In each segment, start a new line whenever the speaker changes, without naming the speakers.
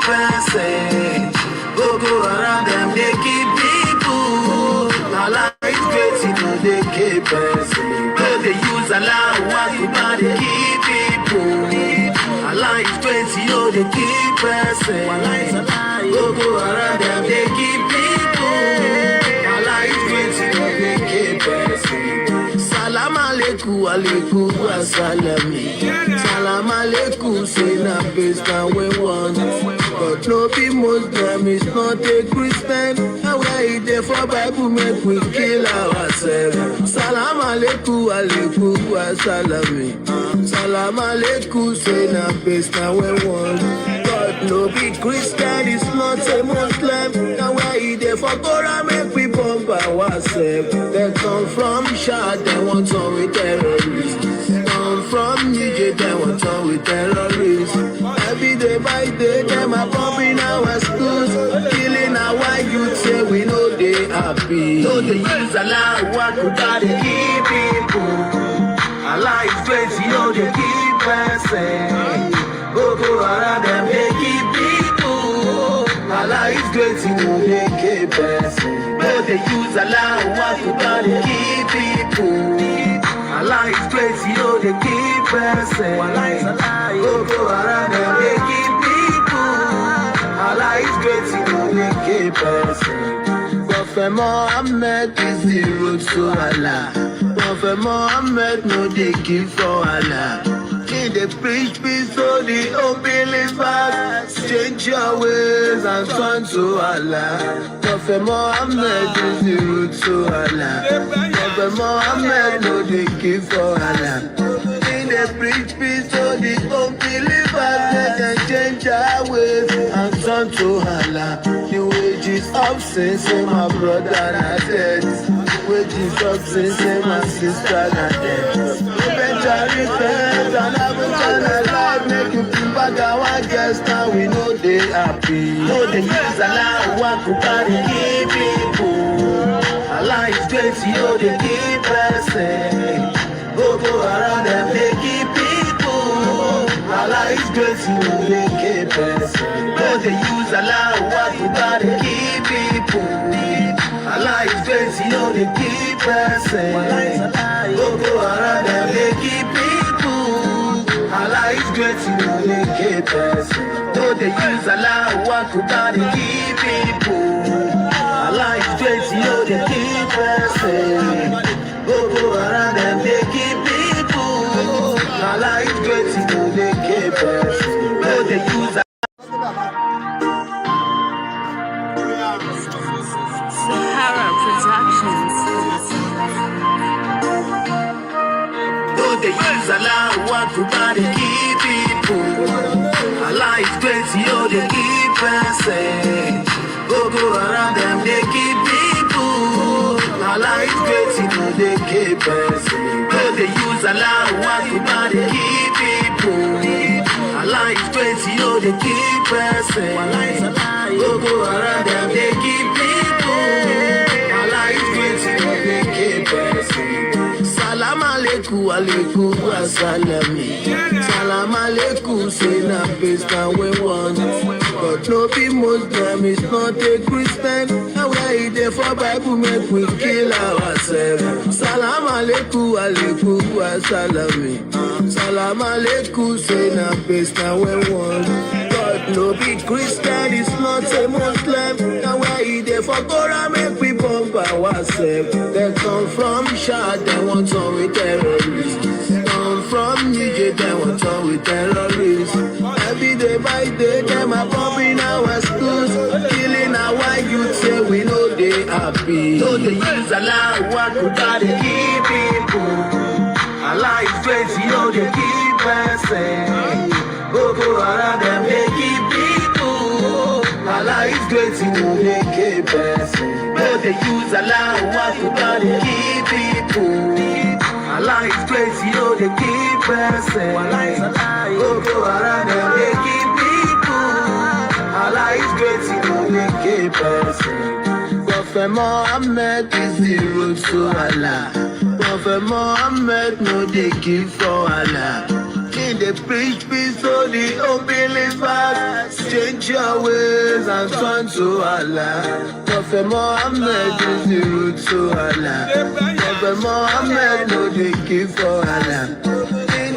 person. Go around them, they keep people. Allah is great, you know they keep person. They use Allah, what you buy, they keep people. Allah is great, you know they keep person. Go around them, they keep people. Allah is great, you know they keep person. Salam alaikum, alaikum wassalami. Salam alaikum, say na based on we want. But no be Muslim, is not a Christian. And we are there for Bible, make we kill ourselves. Salam alaikum, alaikum wassalami. Salam alaikum, say na based on we want. But no be Christian, is not a Muslim. And we are there for Quran, make we bomb ourselves. They come from Shad, they want on with terrorists. Come from Niger, they want on with terrorists. Every day by day, them are bombing our schools, killing our youth. Say we know they happy. No, they use Allah, what could they keep people? Allah is great, you know they keep person. Go around them, they keep people. Allah is great, you know they keep person. No, they use Allah, what could they keep people? Allah is great, you know they keep person. Go around them, they keep people. Allah is great, you know they keep person. Prophet Muhammad is the road to Allah. Prophet Muhammad no they give for Allah. They preach peace to the unbelievers. Change your ways and turn to Allah. Prophet Muhammad is the road to Allah. Prophet Muhammad no they give for Allah. They preach peace to the unbelievers. They can change our ways and turn to Allah. The wages of sin, say my brother not dead. Wages of sin, say my sister not dead. Better repent and have a channel life. Make you feel back our guests. Now we know they happy. Know they use Allah, what could they keep people? Allah is great, you know they keep person. Go around them, they keep people. Allah is great, you know they keep person. No, they use Allah, what could they keep people? Allah is great, you know they keep person. Go around them, they keep people. Allah is great, you know they keep person. No, they use Allah, what could they keep people? Allah is great, you know they keep person. Go around them, they keep people. Allah is great, you know they keep person. No, they use
Sahara Productions.
no, they use Allah, what could they keep people? Allah is great, you know they keep person. Go around them, they keep people. Allah is great, you know they keep person. No, they use Allah, what could they keep people? Allah is great, you know they keep person. Go around them, they keep people. Allah is great, you know they keep person. Salam alaikum, alaikum wassalami. Salam alaikum, say na based on we want. But no be Muslim, is not a Christian. And we are there for Bible, make we kill ourselves. Salam alaikum, alaikum wassalami. Salam alaikum, say na based on we want. But no be Christian, is not a Muslim. And we are there for Quran, make we bomb ourselves. They come from Shad, they want on with terrorists. Come from Niger, they want on with terrorists. Every day by day, them are bombing our schools, killing our youth. Say we know they happy. Know they use Allah, what could they keep people? Allah is great, you know they keep person. Go around them, they keep people. Allah is great, you know they keep person. No, they use Allah, what could they keep people? Allah is great, you know they keep person. Go around them, they keep people. Allah is great, you know they keep person. Prophet Muhammad is the road to Allah. Prophet Muhammad no they give for Allah. they preach peace to the unbelievers. Change your ways and turn to Allah. Prophet Muhammad is the root to Allah. Prophet Muhammad no they give for Allah.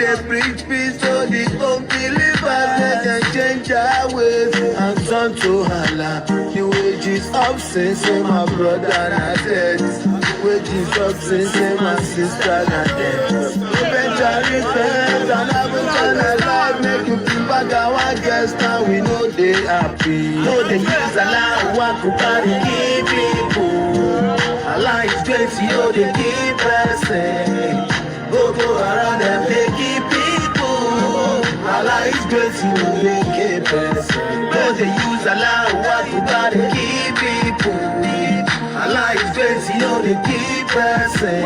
They preach peace to the unbelievers. They can change our ways and turn to Allah. The wages of sin, say my brother not dead. The wages of sin, say my sister not dead. Eventually repent and have eternal life. Make you feel back our guests now we know they happy. No they use Allah, walk carry keep people. Allah is great, you they keep blessing. Go around them, they keep people. Allah is great, you they keep blessing. No they use Allah, walk carry keep people. Allah is great, you they keep blessing.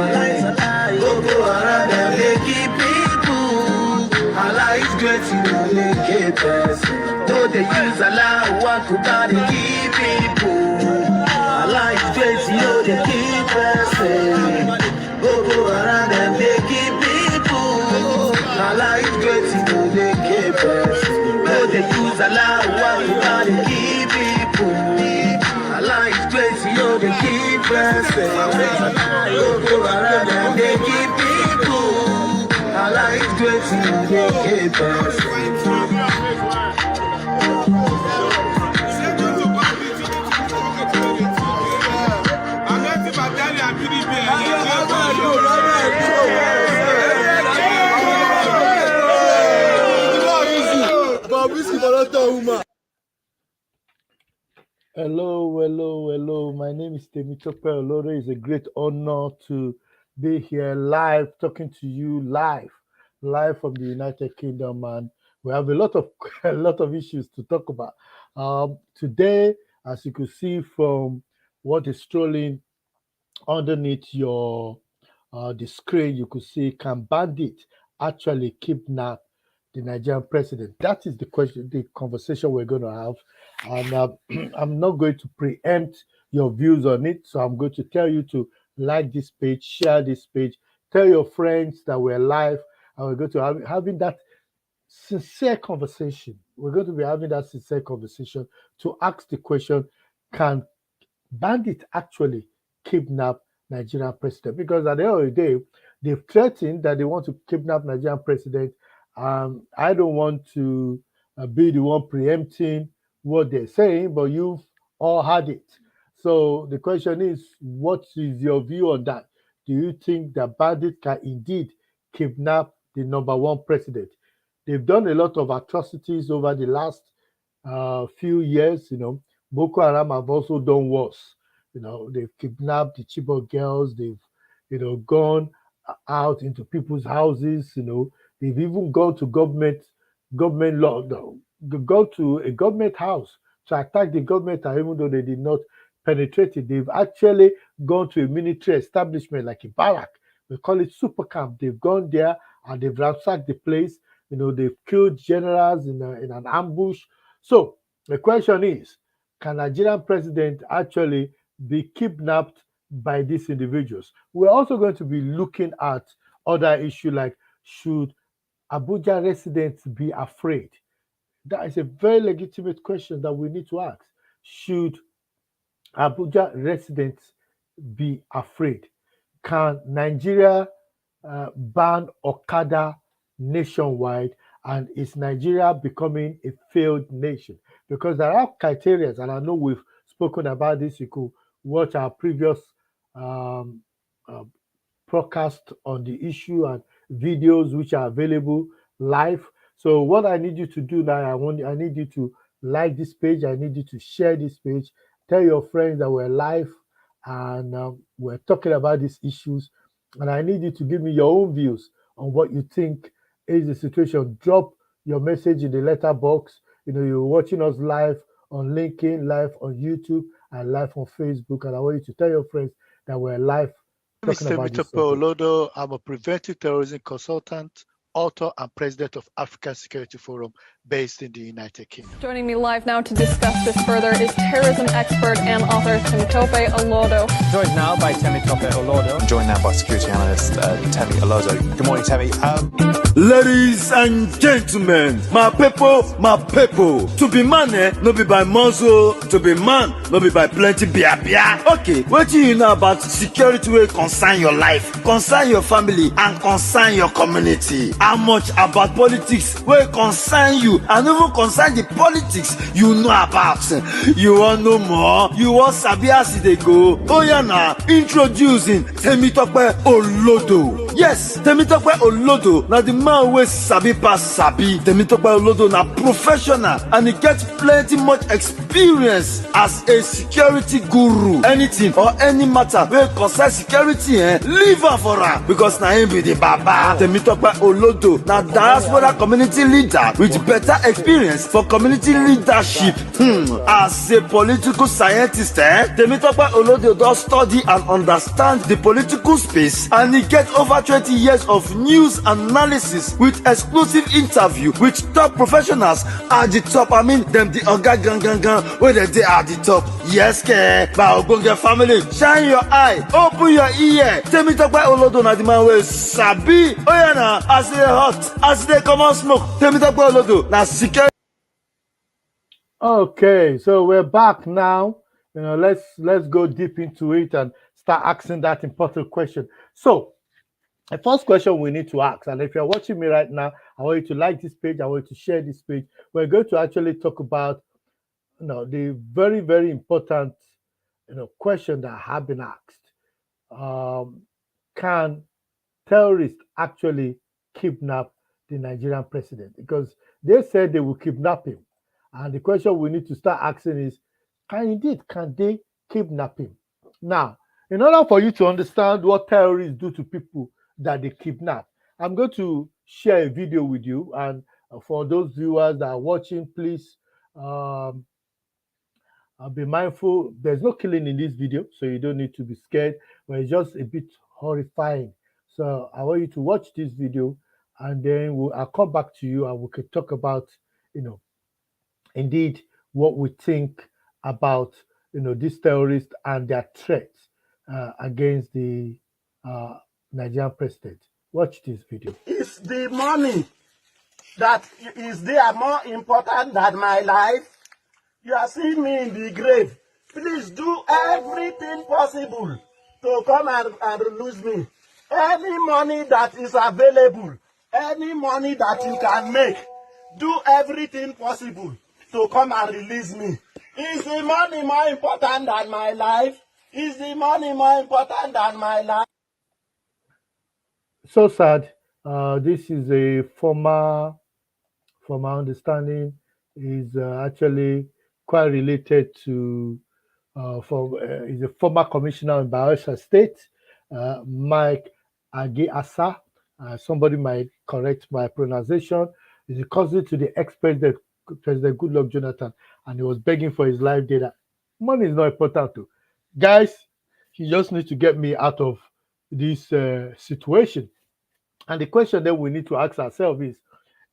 Go around them, they keep people. Allah is great, you they keep blessing. No they use Allah, walk carry keep people. Allah is great, you they keep blessing. Go around them, they keep people. Allah is great, you they keep blessing. No they use Allah, walk carry keep people. Allah is great, you they keep blessing. Go around them, they keep people. Allah is great, you they keep blessing.
Hello. My name is Temitope Olore. It's a great honor to be here live, talking to you live from the United Kingdom, and we have a lot of issues to talk about. Today, as you can see from what is strolling underneath your the screen, you could see, can bandits actually kidnap the Nigerian president? That is the question, the conversation we're going to have. And I'm not going to preempt your views on it. So I'm going to tell you to like this page, share this page, tell your friends that we're live, and we're going to have having that sincere conversation. We're going to be having that sincere conversation to ask the question, can bandits actually kidnap Nigerian president? Because at the end of the day, they've threatened that they want to kidnap Nigerian president. I don't want to be the one preempting what they're saying, but you've all had it. So the question is, what is your view on that? Do you think that bandits can indeed kidnap the number one president? They've done a lot of atrocities over the last few years. Boko Haram have also done worse. They've kidnapped the Chibok girls. They've, gone out into people's houses. They've even gone to government law, gone to a government house to attack the government, and even though they did not penetrate it, they've actually gone to a military establishment like a barrack. We call it super camp. They've gone there and they've ransacked the place. They've killed generals in an ambush. So the question is, can Nigerian president actually be kidnapped by these individuals? We're also going to be looking at other issues like, should Abuja residents be afraid? That is a very legitimate question that we need to ask. Should Abuja residents be afraid? Can Nigeria ban Okada nationwide? And is Nigeria becoming a failed nation? Because there are criteria, and I know we've spoken about this. You could watch our previous broadcast on the issue and videos which are available live. So what I need you to do now, I need you to like this page. I need you to share this page. Tell your friends that we're live and we're talking about these issues. And I need you to give me your own views on what you think is the situation. Drop your message in the letter box. You're watching us live on LinkedIn, live on YouTube, and live on Facebook. And I want you to tell your friends that we're live talking about this. Mr. Olodo, I'm a preventive terrorism consultant, author, and president of African Security Forum based in the United Kingdom.
Joining me live now to discuss this further is terrorism expert and author Temitope Olodo.
Joined now by Temitope Olodo.
Joined now by security analyst Temi Olodo. Good morning, Temi.
Ladies and gentlemen, my people, to be man, no be by muscle, to be man, no be by plenty bia. Okay, what do you know about security wey concern your life, concern your family, and concern your community? How much about politics wey concern you, and even concern the politics you know about? You want know more? You want sabi as e dey go? Oh yeah, now introducing Temitope Olodo. Yes, Temitope Olodo, now the man wey sabi pass sabi. Temitope Olodo na professional and he get plenty much experience as a security guru. Anything or any matter wey concern security, leave am for am because na him be the baba. Temitope Olodo na diaspora community leader with better experience for community leadership. As a political scientist, Temitope Olodo don study and understand the political space, and he get over 20 years of news analysis with exclusive interview with top professionals at the top. I mean them the oga gangan where they at the top. Yes, ke by ogbonge family. Shine your eye, open your ear. Temitope Olodo na the man wey sabi. Oh yeah, na as they hot, as they come on smoke. Temitope Olodo na security.
Okay, so we're back now. You know, let's go deep into it and start asking that important question. So, the first question we need to ask, and if you're watching me right now, I want you to like this page. I want you to share this page. We're going to actually talk about, the very, very important, question that have been asked. Can terrorists actually kidnap the Nigerian president? Because they said they will kidnap him. And the question we need to start asking is, can they kidnap him? Now, in order for you to understand what terrorists do to people that they kidnap, I'm going to share a video with you. And for those viewers that are watching, please be mindful. There's no killing in this video, so you don't need to be scared, but it's just a bit horrifying. So I want you to watch this video, and then I'll come back to you and we can talk about, indeed what we think about these terrorists and their threats against the Nigerian president. Watch this video.
Is the money that is there more important than my life? You are seeing me in the grave. Please do everything possible to come and release me. Any money that is available, any money that you can make, do everything possible to come and release me. Is the money more important than my life? Is the money more important than my life?
So sad. This is a former, from my understanding, is actually quite related to, is a former commissioner in Bayelsa State, Mike Age-Asa. Somebody might correct my pronunciation. He's a cousin to the ex-president, President Goodluck Jonathan, and he was begging for his life data. Money is not important too. Guys, you just need to get me out of this situation. And the question that we need to ask ourselves is,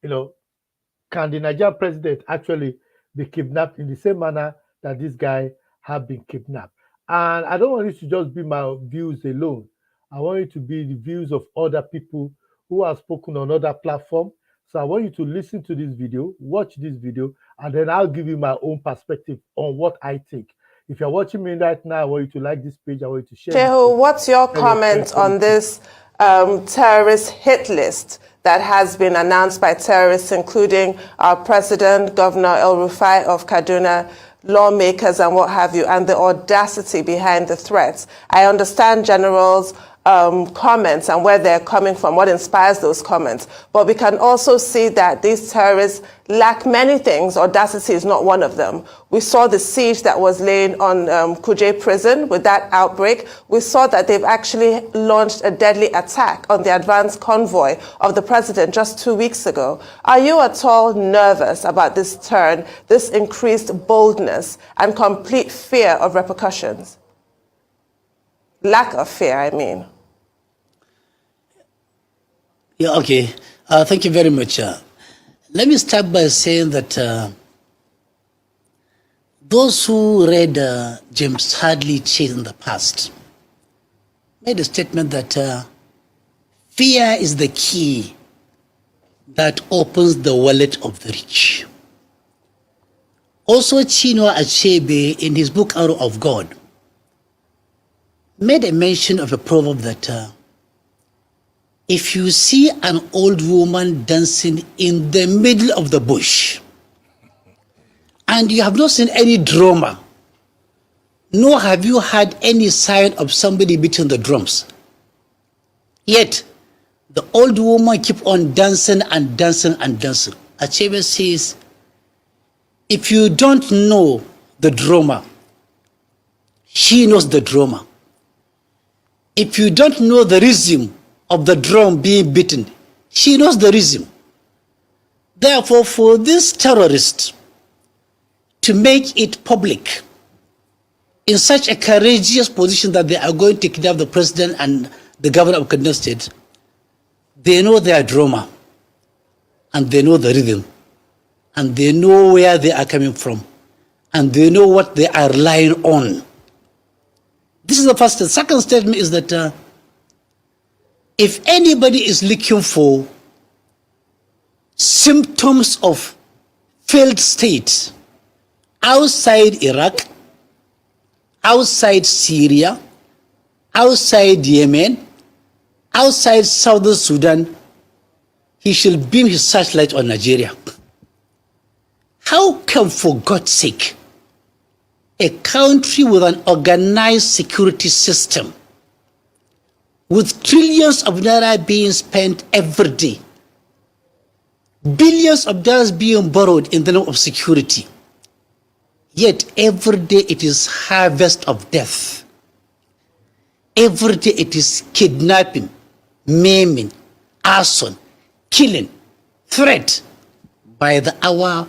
can the Nigerian president actually be kidnapped in the same manner that this guy have been kidnapped? And I don't want it to just be my views alone. I want it to be the views of other people who have spoken on other platforms. So I want you to listen to this video, watch this video, and then I'll give you my own perspective on what I think. If you're watching me right now, I want you to like this page. I want you to share.
Shehu, what's your comment on this terrorist hit list that has been announced by terrorists, including our president, Governor El-Rufai of Kaduna, lawmakers and what have you, and the audacity behind the threats? I understand generals' comments and where they're coming from, what inspires those comments. But we can also see that these terrorists lack many things. Audacity is not one of them. We saw the siege that was laid on Kuje prison with that outbreak. We saw that they've actually launched a deadly attack on the advance convoy of the president just 2 weeks ago. Are you at all nervous about this turn, this increased boldness and complete fear of repercussions? Lack of fear, I mean.
Yeah, okay. Thank you very much. Let me start by saying that those who read James Hadley Chase in the past made a statement that fear is the key that opens the wallet of the rich. Also, Chinua Achebe, in his book Arrow of God, made a mention of a proverb that if you see an old woman dancing in the middle of the bush, and you have not seen any drummer, nor have you had any sign of somebody beating the drums, yet the old woman keep on dancing and dancing and dancing. Achebe says, if you don't know the drummer, she knows the drummer. If you don't know the rhythm of the drum being beaten, she knows the rhythm. Therefore, for this terrorist to make it public in such a courageous position that they are going to kidnap the president and the governor of Kaduna State, they know their drama, and they know the rhythm, and they know where they are coming from, and they know what they are relying on. This is the first step. Second statement is that if anybody is looking for symptoms of failed state outside Iraq, outside Syria, outside Yemen, outside Southern Sudan, he shall beam his searchlight on Nigeria. How can, for God's sake, a country with an organized security system, with trillions of naira being spent every day, billions of dollars being borrowed in the name of security, yet every day it is harvest of death. Every day it is kidnapping, maiming, arson, killing, threat, by the hour,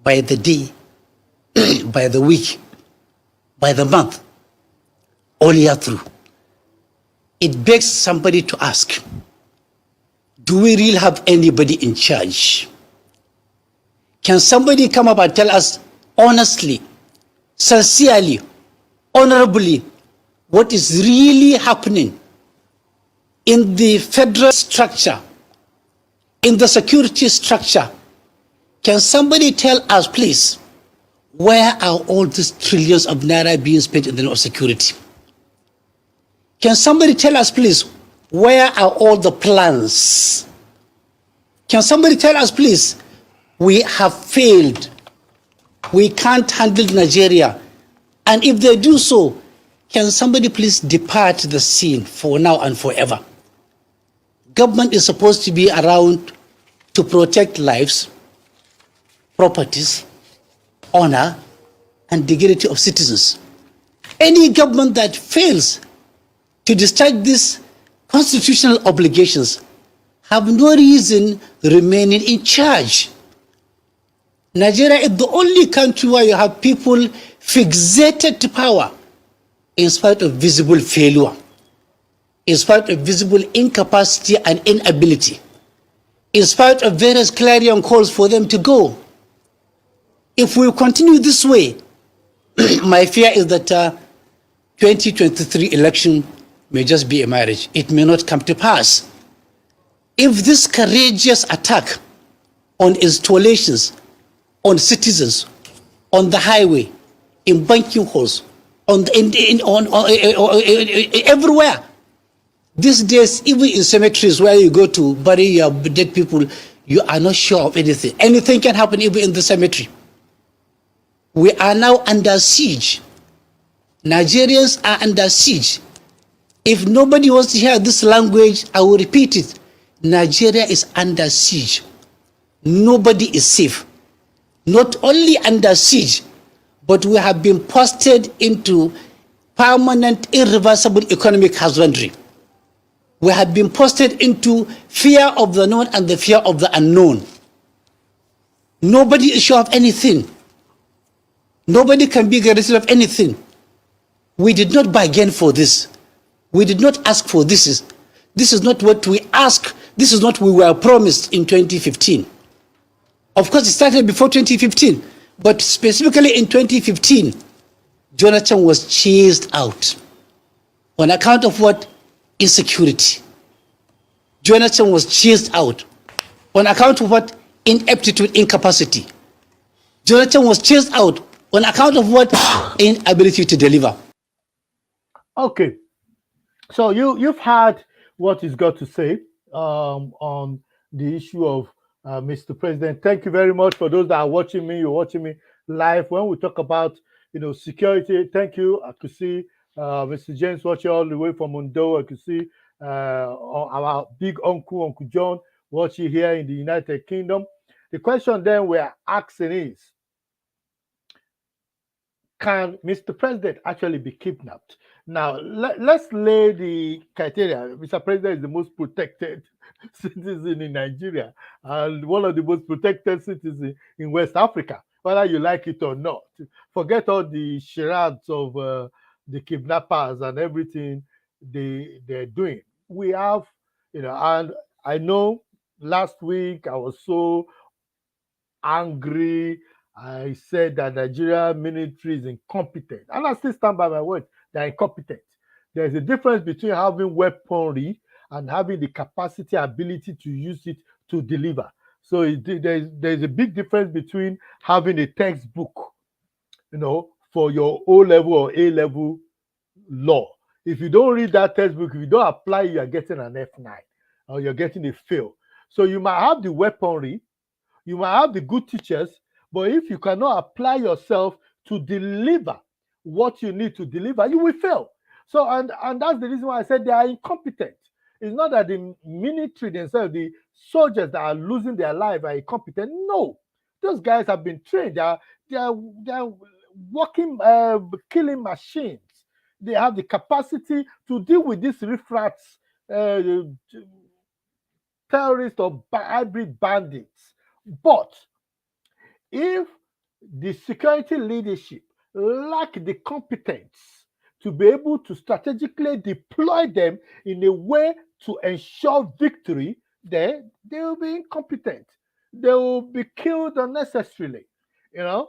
by the day, by the week, by the month, all year through. It begs somebody to ask, do we really have anybody in charge? Can somebody come up and tell us honestly, sincerely, honorably, what is really happening in the federal structure, in the security structure? Can somebody tell us, please, where are all these trillions of naira being spent in the name of security? Can somebody tell us, please, where are all the plans? Can somebody tell us, please, we have failed. We can't handle Nigeria. And if they do so, can somebody please depart the scene for now and forever? Government is supposed to be around to protect lives, properties, honor, and dignity of citizens. Any government that fails to discharge these constitutional obligations have no reason remaining in charge. Nigeria is the only country where you have people fixated to power in spite of visible failure, in spite of visible incapacity and inability, in spite of various clarion calls for them to go. If we continue this way, my fear is that 2023 election may just be a marriage. It may not come to pass. If this courageous attack on installations, on citizens, on the highway, in banking halls, everywhere. These days, even in cemeteries where you go to bury your dead people, you are not sure of anything. Anything can happen even in the cemetery. We are now under siege. Nigerians are under siege. If nobody wants to hear this language, I will repeat it. Nigeria is under siege. Nobody is safe. Not only under siege, but we have been posted into permanent, irreversible economic husbandry. We have been posted into fear of the known and the fear of the unknown. Nobody is sure of anything. Nobody can be guaranteed of anything. We did not bargain for this. We did not ask for this. This is not what we asked. This is not what we were promised in 2015. Of course, it started before 2015, but specifically in 2015, Jonathan was chased out on account of what? Insecurity. Jonathan was chased out on account of what? Ineptitude, incapacity. Jonathan was chased out on account of what? Inability to deliver.
Okay, so you've had what he's got to say on the issue of Mr. President. Thank you very much for those that are watching me. You're watching me live. When we talk about security, thank you. I could see Mr. James watching all the way from Mondo. I could see our big Uncle John watching here in the United Kingdom. The question then we're asking is, can Mr. President actually be kidnapped? Now, let's lay the criteria. Mr. President is the most protected citizen in Nigeria and one of the most protected citizens in West Africa, whether you like it or not. Forget all the charades of the kidnappers and everything they're doing. We have, and I know last week I was so angry. I said that Nigeria military is incompetent, and I still stand by my word. They're incompetent. There's a difference between having weaponry and having the capacity, ability to use it to deliver. So there's a big difference between having a textbook, for your O level or A level law. If you don't read that textbook, if you don't apply, you are getting an F9 or you're getting a fail. So you might have the weaponry, you might have the good teachers, but if you cannot apply yourself to deliver what you need to deliver, you will fail. So, and that's the reason why I said they are incompetent. It's not that the military themselves, the soldiers that are losing their life are incompetent. No, those guys have been trained. They are working, killing machines. They have the capacity to deal with these riffraffs, terrorists or hybrid bandits. But if the security leadership lack the competence to be able to strategically deploy them in a way to ensure victory, then they will be incompetent. They will be killed unnecessarily, and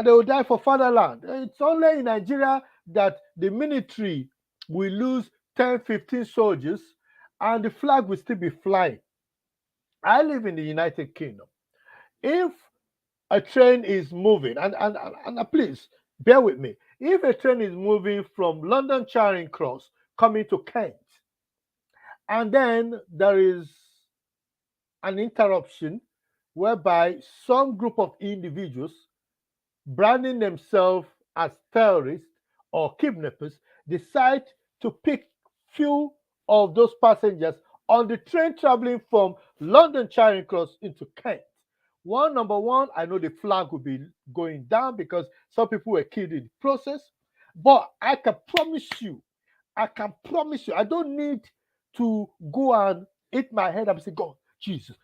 they will die for fatherland. It's only in Nigeria that the military will lose 10, 15 soldiers and the flag will still be flying. I live in the United Kingdom. If a train is moving, and please bear with me, if a train is moving from London Charing Cross coming to Kent, and then there is an interruption whereby some group of individuals branding themselves as terrorists or kidnappers decide to pick few of those passengers on the train traveling from London Charing Cross into Kent. Number one, I know the flag will be going down because some people were killed in the process. But I can promise you, I don't need to go and hit my head and say, God, Jesus,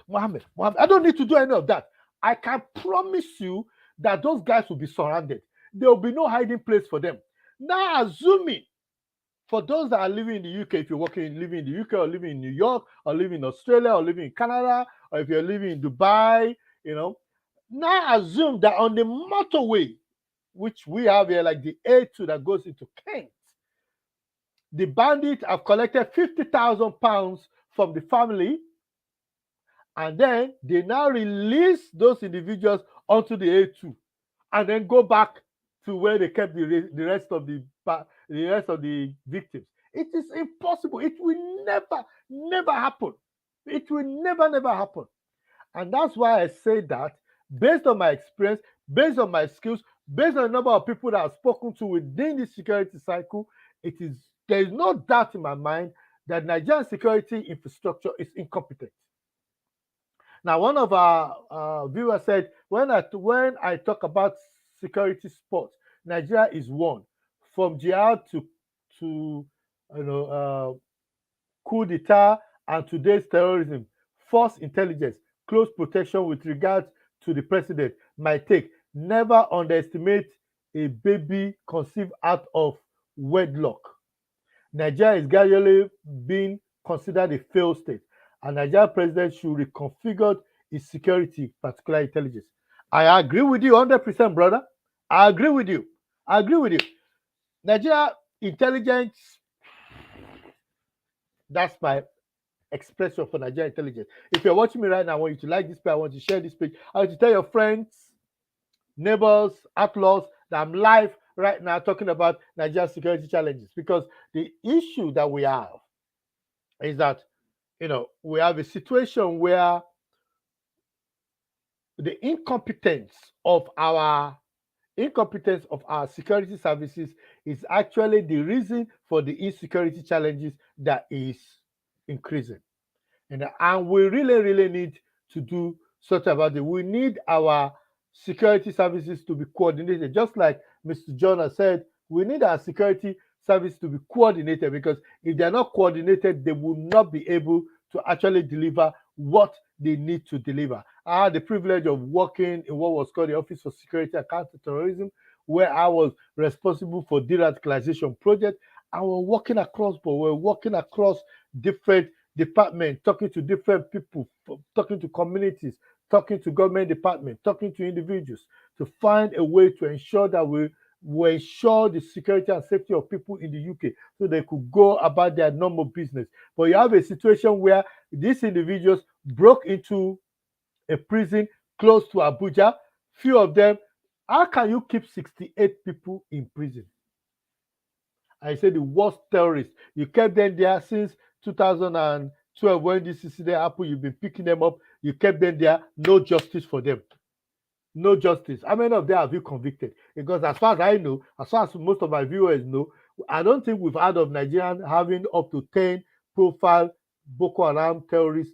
Muhammad. I don't need to do any of that. I can promise you that those guys will be surrounded. There will be no hiding place for them. Now, assuming for those that are living in the UK, if you're living in the UK or living in New York or living in Australia or living in Canada, or if you're living in Dubai, now assume that on the motorway, which we have here, like the A2 that goes into Kent, the bandits have collected £50,000 from the family, and then they now release those individuals onto the A2 and then go back to where they kept the rest of the victims. It is impossible. It will never happen. It will never happen. And that's why I say that based on my experience, based on my skills, based on the number of people that I've spoken to within the security cycle, there is no doubt in my mind that Nigerian security infrastructure is incompetent. Now, one of our viewers said, when I talk about security sports, Nigeria is one. From jihad to coup d'etat and today's terrorism, false intelligence, close protection with regard to the president. My take: never underestimate a baby conceived out of wedlock. Nigeria is gradually being considered a failed state, and Nigerian president should reconfigure its security, particularly intelligence. I agree with you 100%, brother. I agree with you. Nigeria intelligence, that's my expression for Nigerian intelligence. If you're watching me right now, I want you to like this page, I want you to share this page, I want you to tell your friends, neighbors, outlaws that I'm live right now talking about Nigerian security challenges, because the issue that we have is that, we have a situation where the incompetence of our security services is actually the reason for the insecurity challenges that is increasing. And we really need to do something about it. We need our security services to be coordinated. Just like Mr. John has said, we need our security service to be coordinated, because if they're not coordinated, they will not be able to actually deliver what they need to deliver. I had the privilege of working in what was called the Office for Security and Counterterrorism, where I was responsible for de-radicalization project. And we're working across, but we're working across different departments, talking to different people, talking to communities, talking to government departments, talking to individuals, to find a way to ensure that we ensure the security and safety of people in the UK, so they could go about their normal business. But you have a situation where these individuals broke into a prison close to Abuja. Few of them, how can you keep 68 people in prison? I say the worst terrorists. You kept them there since 2012 when this incident happened. You've been picking them up. You kept them there. No justice for them. No justice. How many of them have you convicted? Because as far as I know, as far as most of my viewers know, I don't think we've heard of Nigerians having up to 10 profile Boko Haram terrorist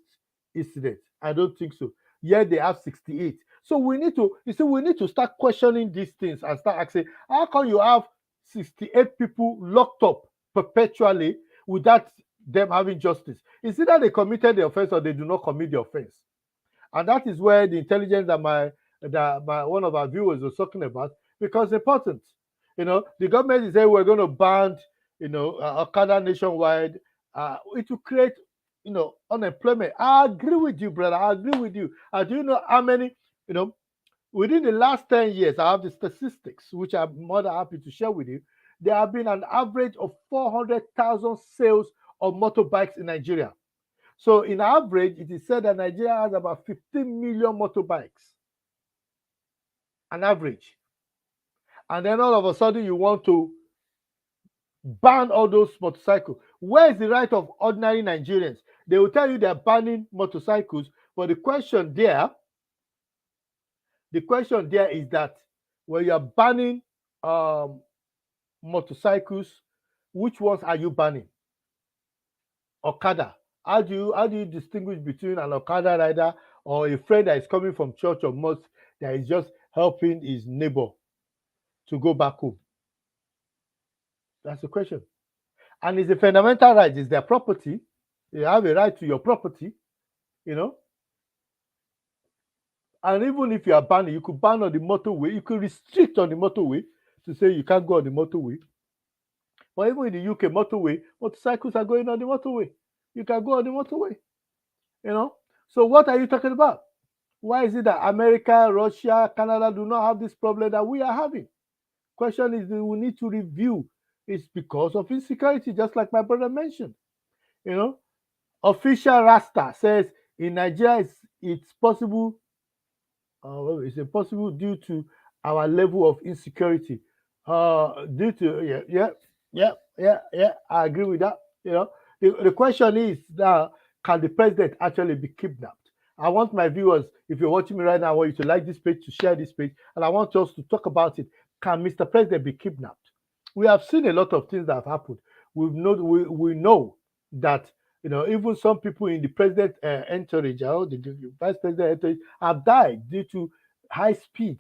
incidents. I don't think so. Yet they have 68. So we need to start questioning these things and start asking, how come you have 68 people locked up perpetually without them having justice? It's either they committed the offense or they do not commit the offense. And that is where the intelligence that one of our viewers was talking about becomes important. The government is saying we're going to ban, Okada nationwide. It will create, unemployment. I agree with you, brother. I agree with you. Do you know how many, within the last 10 years, I have the statistics, which I'm more than happy to share with you. There have been an average of 400,000 sales of motorbikes in Nigeria. So in average, it is said that Nigeria has about 15 million motorbikes. An average. And then all of a sudden you want to ban all those motorcycles. Where is the right of ordinary Nigerians? They will tell you they're banning motorcycles, but the question there is that when you're banning motorcycles, which ones are you banning? Okada. How do you distinguish between an Okada rider or a friend that is coming from church or mosque that is just helping his neighbor to go back home? That's the question. And it's a fundamental right. It's their property. You have a right to your property, And even if you are banning, you could ban on the motorway. You could restrict on the motorway to say you can't go on the motorway. But even in the UK motorway, motorcycles are going on the motorway. You can go on the motorway. So what are you talking about? Why is it that America, Russia, Canada do not have this problem that we are having? Question is, we need to review. It's because of insecurity, just like my brother mentioned. Official Rasta says in Nigeria it's possible. It's impossible due to our level of insecurity. Due to I agree with that. The question is now, can the president actually be kidnapped? I want my viewers, if you're watching me right now, I want you to like this page, to share this page, and I want us to talk about it. Can Mr. President be kidnapped? We have seen a lot of things that have happened. We know that even some people in the president entourage, the vice president entourage, have died due to high speed,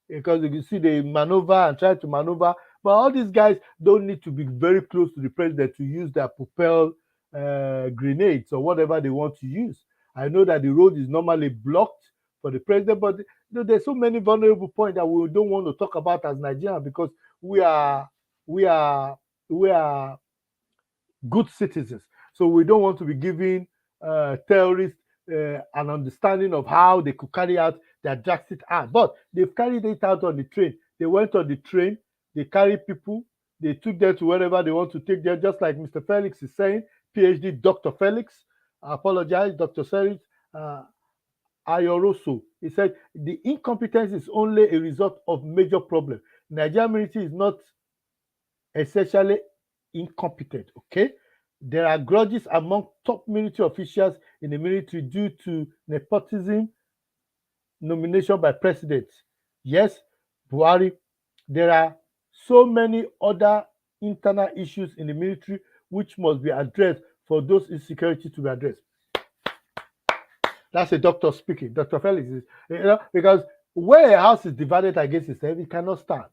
because you can see they maneuver and try to maneuver. But all these guys don't need to be very close to the president to use their propel grenades or whatever they want to use. I know that the road is normally blocked for the president, but there's so many vulnerable points that we don't want to talk about as Nigerians, because we are good citizens. So we don't want to be giving terrorists an understanding of how they could carry out their drastic act. But they've carried it out on the train. They went on the train, they carried people, they took them to wherever they want to take them, just like Mr. Felix is saying, PhD Dr. Felix. I apologize, Dr. Serit Ayoroso. He said the incompetence is only a result of major problem. Nigerian military is not essentially incompetent. Okay, there are grudges among top military officials in the military due to nepotism, nomination by presidents. Yes, Buhari. There are so many other internal issues in the military which must be addressed for those insecurity to be addressed. That's a doctor speaking. Dr. Felix is, because where a house is divided against itself, it cannot stand.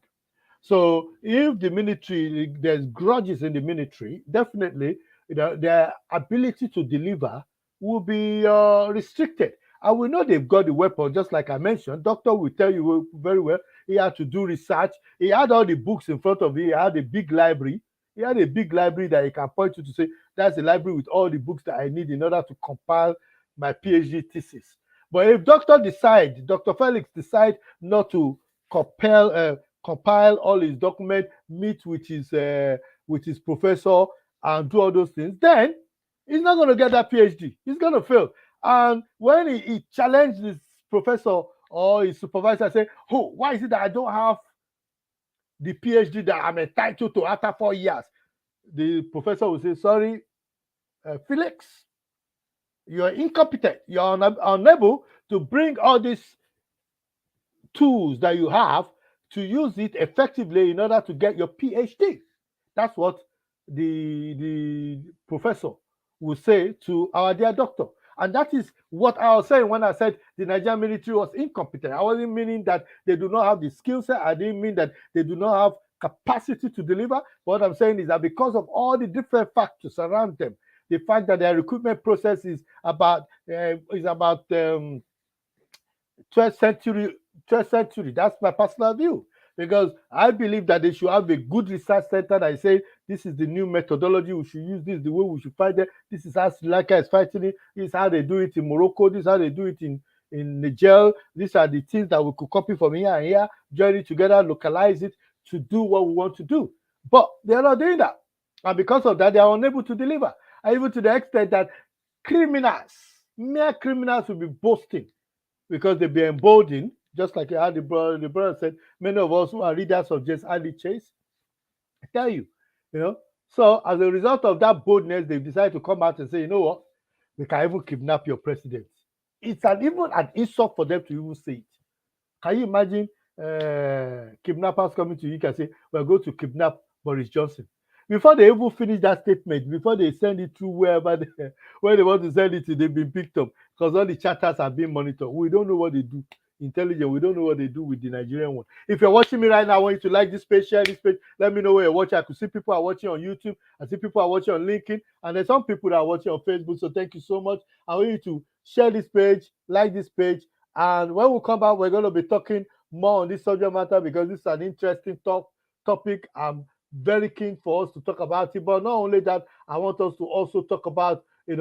So if the military, there's grudges in the military, definitely their ability to deliver will be restricted. And we know they've got the weapon, just like I mentioned. Doctor will tell you very well. He had to do research. He had all the books in front of him. He had a big library. He had a big library that he can point to say, that's the library with all the books that I need in order to compile my PhD thesis. But if Dr. Felix decide not to compile all his documents, meet with his professor and do all those things, then he's not going to get that PhD. He's going to fail. And when he challenged his professor or his supervisor, say, "Oh, why is it that I don't have the PhD that I'm entitled to after 4 years?" The professor will say, "Sorry, Felix, you're incompetent. You're unable to bring all these tools that you have to use it effectively in order to get your PhD." That's what the professor will say to our dear doctor. And that is what I was saying when I said the Nigerian military was incompetent. I wasn't meaning that they do not have the skill set. I didn't mean that they do not have capacity to deliver. What I'm saying is that because of all the different factors around them, the fact that their recruitment process is about 12th century. That's my personal view, because I believe that they should have a good research center that say this is the new methodology, we should use this, the way we should fight it. This is how Sri Lanka is fighting it. This is how they do it in Morocco. This is how they do it in Niger. These are the things that we could copy from here and here, join it together, localize it to do what we want to do. But they are not doing that, and because of that, they are unable to deliver. And even to the extent that mere criminals will be boasting because they'll be emboldened. Just like how the brother said, many of us who are readers of James Hadley Chase, I tell you, So as a result of that boldness, they've decided to come out and say, you know what, we can even kidnap your president. It's even an insult for them to even say it. Can you imagine kidnappers coming to you and say, we're going to kidnap Boris Johnson? Before they even finish that statement, before they send it to where they want to send it to, they've been picked up because all the chatters are being monitored. We don't know what they do. Intelligent, we don't know what they do with the Nigerian one. If you're watching me right now, I want you to like this page, share this page, let me know where you're watching. I could see people are watching on YouTube, I see people are watching on LinkedIn, and there's some people that are watching on Facebook. So thank you so much. I want you to share this page, like this page, and when we come back, we're going to be talking more on this subject matter because this is an interesting topic. I'm very keen for us to talk about it, but not only that, I want us to also talk about a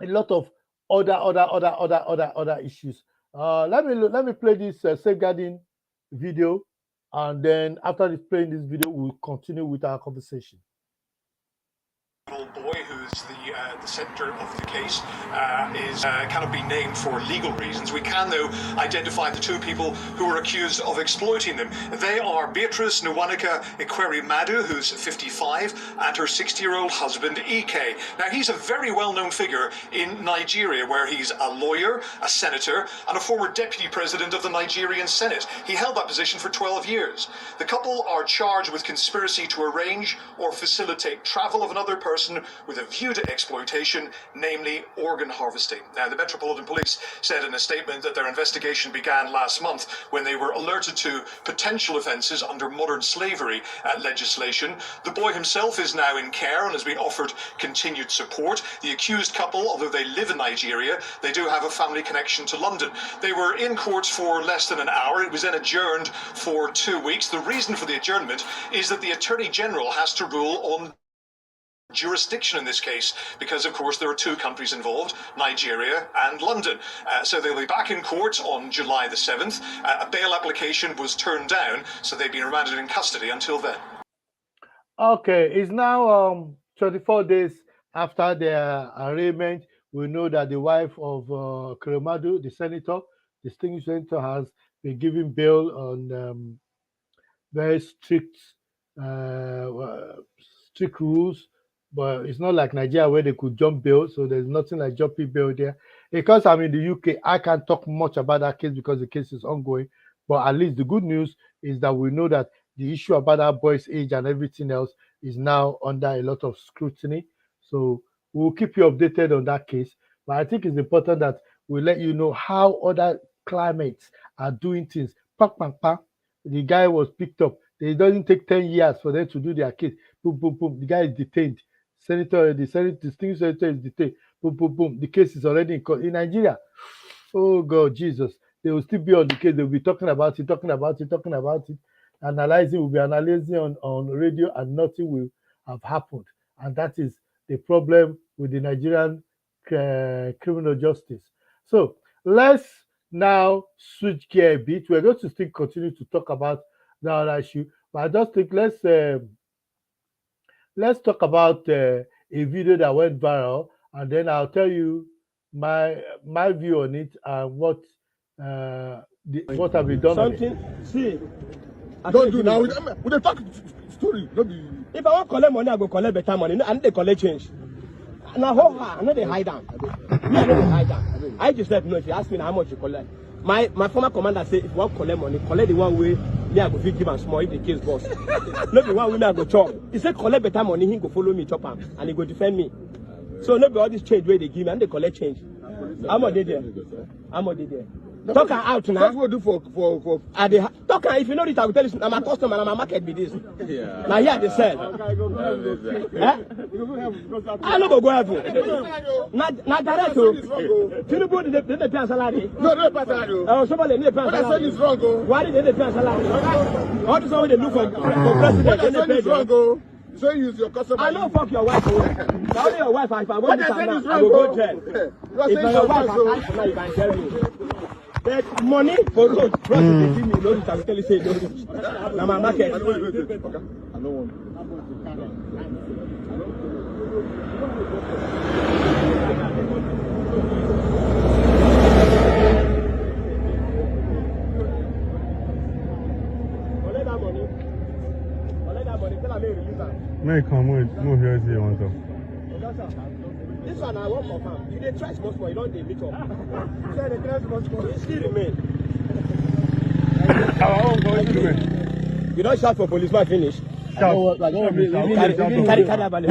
lot of other issues. Let me play this safeguarding video, and then after playing this video, we'll continue with our conversation.
Boy who's the centre of the case cannot be named for legal reasons. We can, though, identify the two people who are accused of exploiting them. They are Beatrice Nwanika Ekwerimadu, who's 55, and her 60-year-old husband, Ike. Now, he's a very well-known figure in Nigeria, where he's a lawyer, a senator, and a former deputy president of the Nigerian Senate. He held that position for 12 years. The couple are charged with conspiracy to arrange or facilitate travel of another person with a view to exploitation, namely organ harvesting. Now, the Metropolitan Police said in a statement that their investigation began last month when they were alerted to potential offences under modern slavery legislation. The boy himself is now in care and has been offered continued support. The accused couple, although they live in Nigeria, they do have a family connection to London. They were in court for less than an hour. It was then adjourned for 2 weeks. The reason for the adjournment is that the Attorney General has to rule on jurisdiction in this case, because of course there are two countries involved, Nigeria and London. So they'll be back in court on July the 7th. A bail application was turned down, so they've been remanded in custody until then.
Okay, it's now 24 days after their arraignment, We know that the wife of Kremadu, the senator, distinguished senator, has been given bail on very strict rules, but it's not like Nigeria where they could jump bail, so there's nothing like jumping bail there. Because I'm in the UK, I can't talk much about that case because the case is ongoing. But at least the good news is that we know that the issue about that boy's age and everything else is now under a lot of scrutiny. So we'll keep you updated on that case. But I think it's important that we let you know how other climates are doing things. Pak, pak, pak. The guy was picked up. It doesn't take 10 years for them to do their case. Boom, boom, boom. The guy is detained. The distinguished senator is detained. Boom, boom, boom. The case is already in court. In Nigeria, oh God, Jesus. They will still be on the case. They'll be talking about it. Analyzing, will be analyzing on radio, and nothing will have happened. And that is the problem with the Nigerian criminal justice. So let's now switch gear a bit. We're going to still continue to talk about the other issue, but I just think let's talk about a video that went viral, and then I'll tell you my view on it and what have been done.
Something, see.
Don't do now. We don't talk story. Don't be.
If I want to collect money, I go collect better money. And they collect change. Now, I know they hide down. Me, I know they hide down. I just let know if you ask me how much you collect. My former commander said, if you want to collect money, collect the one way me I go fit give am small if the case boss. Not the one way me I go chop. He said collect better money, he go follow me chop am and he go defend me. So not be all this change where they give me and they collect change. How much they there? How much they there? Talk out now.
That's what we do for.
Talk if you know it, I will tell you. I'm a customer and I'm a market with this. Yeah. Now here they sell. I no go heaven. Now direct to. Tinubu did they pay salary?
No, they pay salary.
Oh, somebody did pay salary.
What I said is wrong, go.
Why did they pay salary? All this one they look for president.
What I said is wrong, go. So you use your customer.
I know fuck your wife. Only your wife. If I want this, I will go jail. If your wife, you can tell me. But money for road, president give me no, I will tell you say no. Now my market.
I don't want.
Collect that money. Collect that money. Tell me release that.
May come with move here see you want to.
This one I want for farm. You dey try small small, you don't dey meet up. Say they try small small, you still remain.
Our own going to remain.
You don't shout for policeman finish.
Shout.
Carry that ball.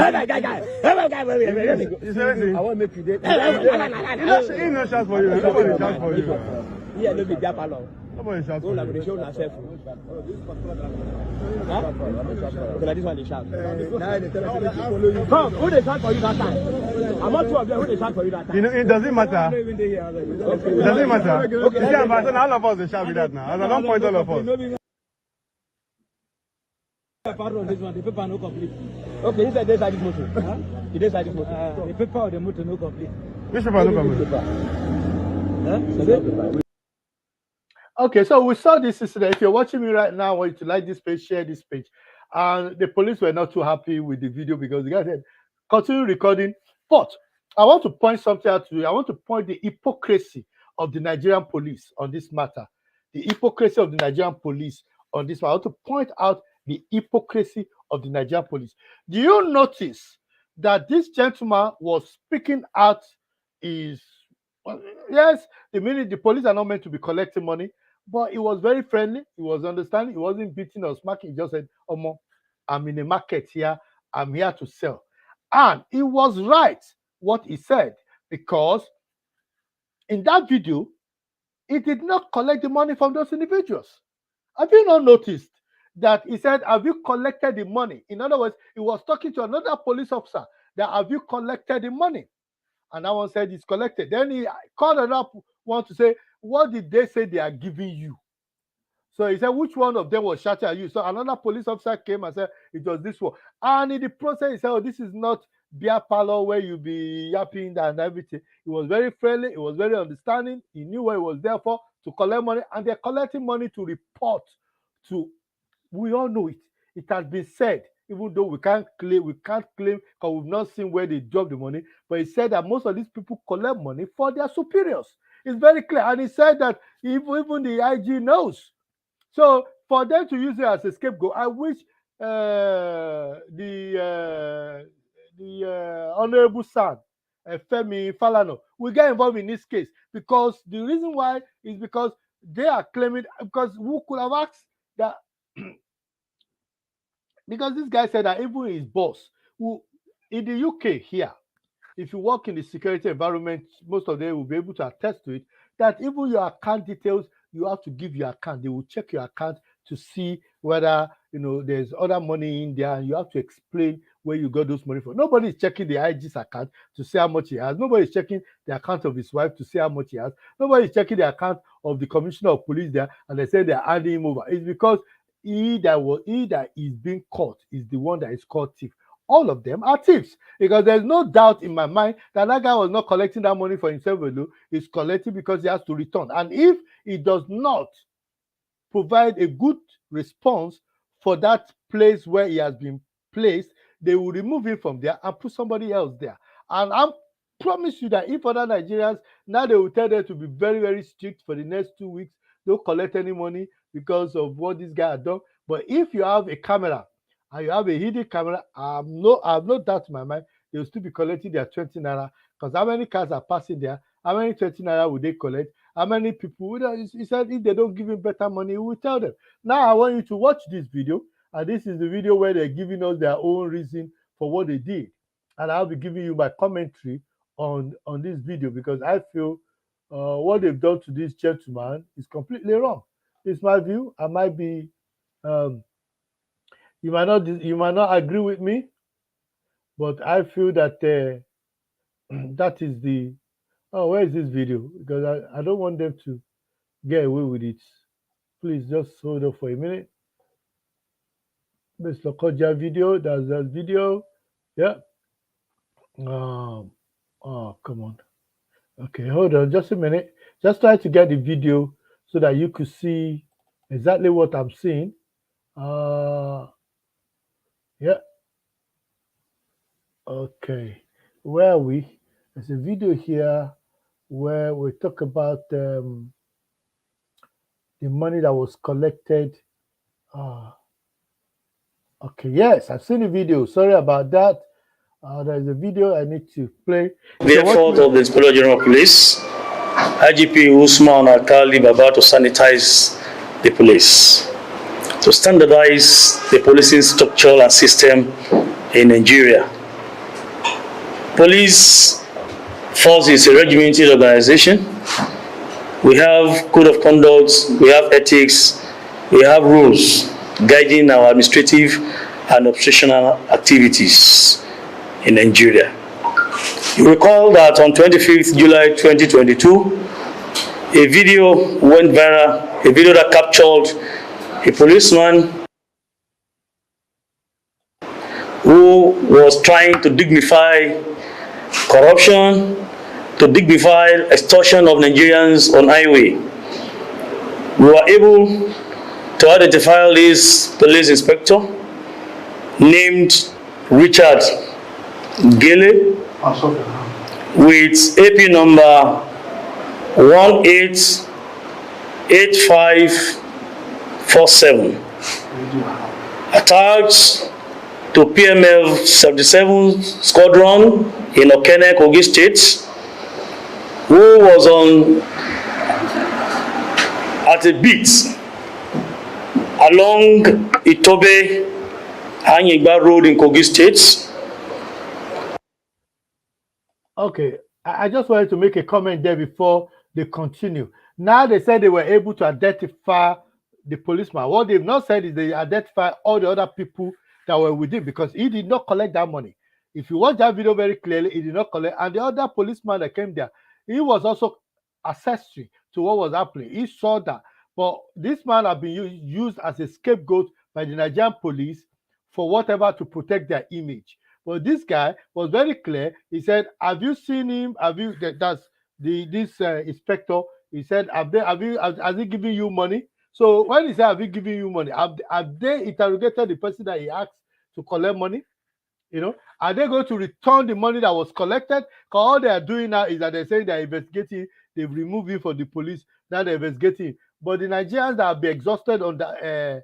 I want make you dey.
He no shout for you. Nobody shout for you.
Yeah, no be that long.
Nobody shout for you.
Go show yourself. Huh? Okay, this one they shout. Come, who they shout for you that time? I'm not two of them. Who they shout for you that time?
You know, it doesn't matter. It doesn't matter. Okay. You see, all of us they shout with that now. As I don't point all of us.
This one, the paper no complete.
Okay, he said they side this motor. Huh? He did side this motor.
The paper of the motor no complete.
Which paper no complete?
Huh?
Okay, so we saw this yesterday. If you're watching me right now, I want you to like this page, share this page. And the police were not too happy with the video because the guy said, continue recording. But I want to point something out to you. I want to point the hypocrisy of the Nigerian police on this matter. The hypocrisy of the Nigerian police on this matter. I want to point out the hypocrisy of the Nigerian police. Do you notice that this gentleman was speaking out his... Yes, the police are not meant to be collecting money, but he was very friendly. He was understanding. He wasn't beating or smacking. He just said, Omo, I'm in a market here. I'm here to sell. And he was right what he said, because in that video, he did not collect the money from those individuals. Have you not noticed that he said, have you collected the money? In other words, he was talking to another police officer that have you collected the money? And that one said it's collected. Then he called another one to say, what did they say they are giving you? So he said, which one of them was shouting at you? So another police officer came and said, it was this one. And in the process, he said, oh, this is not beer parlor where you be yapping and everything. He was very friendly. He was very understanding. He knew what he was there for, to collect money. And they're collecting money to report to, we all know it. It has been said even though we can't claim because we've not seen where they drop the money. But he said that most of these people collect money for their superiors. It's very clear, and he said that even the IG knows. So for them to use it as a scapegoat, I wish the honorable son, Femi Falano, will get involved in this case, because the reason why is because they are claiming, because who could have asked that because this guy said that even his boss, who in the UK here, if you work in the security environment, most of them will be able to attest to it, that even your account details, you have to give your account. They will check your account to see whether there's other money in there, and you have to explain where you got those money from. Nobody is checking the IG's account to see how much he has. Nobody is checking the account of his wife to see how much he has. Nobody is checking the account of the commissioner of police there, and they say they're handing him over. It's because he that is being caught is the one that is called thief. All of them are thieves, because there's no doubt in my mind that guy was not collecting that money for himself alone. He's collecting because he has to return. And if he does not provide a good response for that place where he has been placed, they will remove him from there and put somebody else there. And I promise you that if other Nigerians, now they will tell them to be very, very strict for the next 2 weeks, don't collect any money because of what this guy has done. But if you have a camera and you have a hidden camera, I have no doubt in my mind they will still be collecting their 20 naira, because how many cars are passing there? How many 20 naira will they collect? How many people? He said if they don't give him better money, he will tell them. Now I want you to watch this video, and this is the video where they're giving us their own reason for what they did, and I'll be giving you my commentary on this video, because I feel what they've done to this gentleman is completely wrong. It's my view. I might be you might not agree with me, but I feel that that is the where is this video? Because I don't want them to get away with it. Please just hold on for a minute. Mr. Koja video, that's that video. Yeah. Oh, come on. Okay, hold on just a minute. Just try to get the video so that you could see exactly what I'm seeing. Yeah. Okay. Where are we? There's a video here where we talk about the money that was collected. Okay, yes, I've seen the video. Sorry about that. There's a video I need to play.
The effort of the Inspector General of Police, IGP Usman Alkali Baba, to sanitize the police, to standardize the policing structure and system in Nigeria. Police force is a regimented organization. We have code of conduct, we have ethics, we have rules guiding our administrative and operational activities in Nigeria. You recall that on 25th July 2022, a video went viral, a video that captured a policeman who was trying to dignify corruption, to dignify extortion of Nigerians on highway. We were able to identify this police inspector named Richard Gele with AP number 188547, attached to PML 77 Squadron in Okene, Kogi State, who was at a beat along Itobe Anyigba Road in Kogi State.
Okay, I just wanted to make a comment there before they continue. Now they said they were able to identify the policeman. What they've not said is they identify all the other people that were with him, because he did not collect that money. If you watch that video very clearly, he did not collect. And the other policeman that came there, he was also accessory to what was happening. He saw that. But this man had been used as a scapegoat by the Nigerian police for whatever to protect their image. But this guy was very clear. He said, have you seen him? Have you, that's this inspector, he said, has he given you money? So when he said, have you given you money? Have they interrogated the person that he asked to collect money? You know, are they going to return the money that was collected? Because all they are doing now is that they're saying they're investigating, they've removed him from the police, now they're investigating. But the Nigerians that have been exhausted on that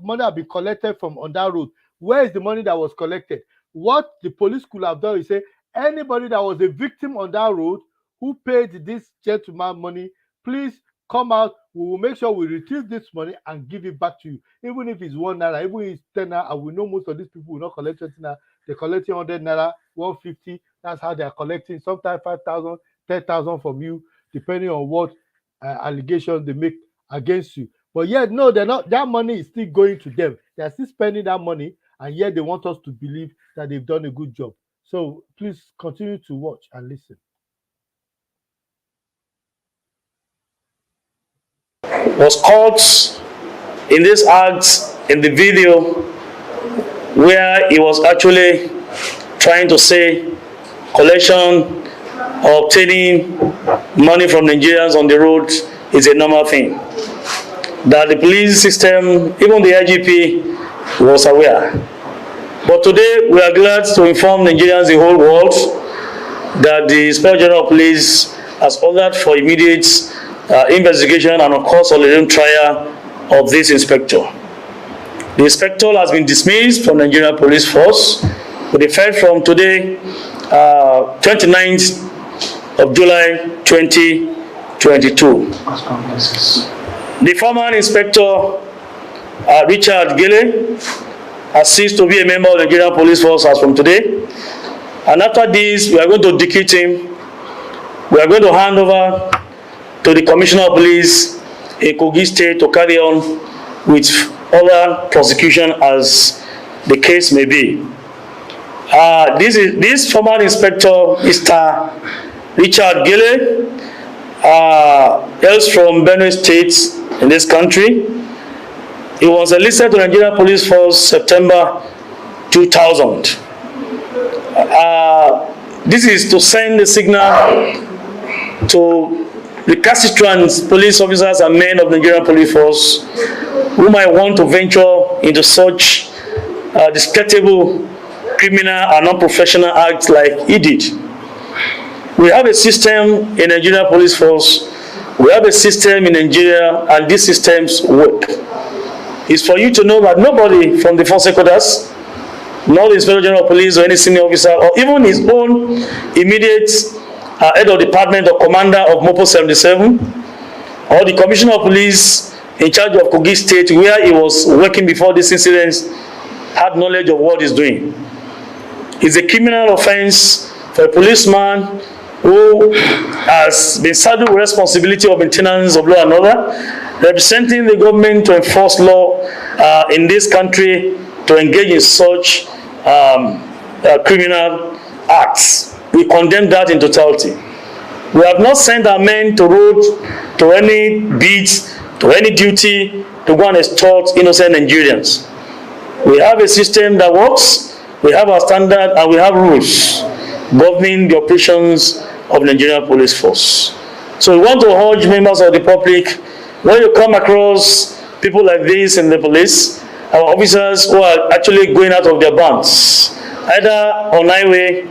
money have been collected from on that road. Where is the money that was collected? What the police could have done is say, anybody that was a victim on that road who paid this gentleman money, please come out. We will make sure we retrieve this money and give it back to you. Even if it's 1 naira, even if it's 10 naira, and we know most of these people will not collect 20 naira. They're collecting 100 naira, 150. That's how they're collecting. Sometimes 5,000, 10,000 from you, depending on what allegations they make against you. But yet, no, they're not. That money is still going to them. They're still spending that money, and yet they want us to believe that they've done a good job. So please continue to watch and listen.
Was caught in this act in the video where he was actually trying to say collection or obtaining money from Nigerians on the road is a normal thing. That the police system, even the IGP, was aware. But today we are glad to inform Nigerians, the whole world, that the Inspector General of Police has ordered for immediate investigation and of course on trial of this inspector. The inspector has been dismissed from Nigerian Police Force with effect from today, 29th of July 2022. The former inspector Richard Gele has ceased to be a member of the Nigerian Police Force as from today. And after this, we are going to decrypt him. We are going to hand over to the Commissioner of Police in Kogi State to carry on with other prosecution as the case may be. This former inspector, Mr. Richard Gele, hails from Benue State in this country. He was enlisted to the Nigerian Police Force September 2000. This is to send a signal to recalcitrant police officers and men of the Nigerian Police Force who might want to venture into such discreditable, criminal and unprofessional acts like he did. We have a system in Nigerian Police Force, we have a system in Nigeria, and these systems work. It's for you to know that nobody from the force headquarters, not the Inspector General of Police or any senior officer, or even his own immediate head of department or commander of Mopo 77, or the Commissioner of Police in charge of Kogi State, where he was working before this incident, had knowledge of what he's doing. It's a criminal offense for a policeman who has been saddled with responsibility of maintenance of law and order, representing the government to enforce law in this country, to engage in such criminal acts. We condemn that in totality. We have not sent our men to road, to any beats, to any duty, to go and extort innocent Nigerians. We have a system that works, we have our standard, and we have rules governing the operations of Nigerian Police Force. So we want to urge members of the public, when you come across people like this in the police, our officers who are actually going out of their bounds, either on highway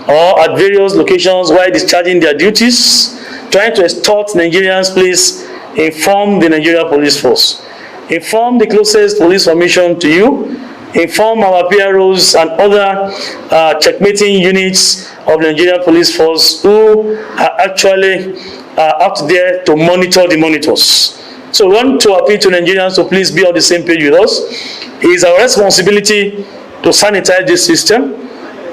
or at various locations while discharging their duties, trying to extort Nigerians, please inform the Nigerian Police Force. Inform the closest police formation to you. Inform our PROs and other checkmating units of the Nigerian Police Force who are actually out there to monitor the monitors. So we want to appeal to Nigerians to please be on the same page with us. It is our responsibility to sanitize this system.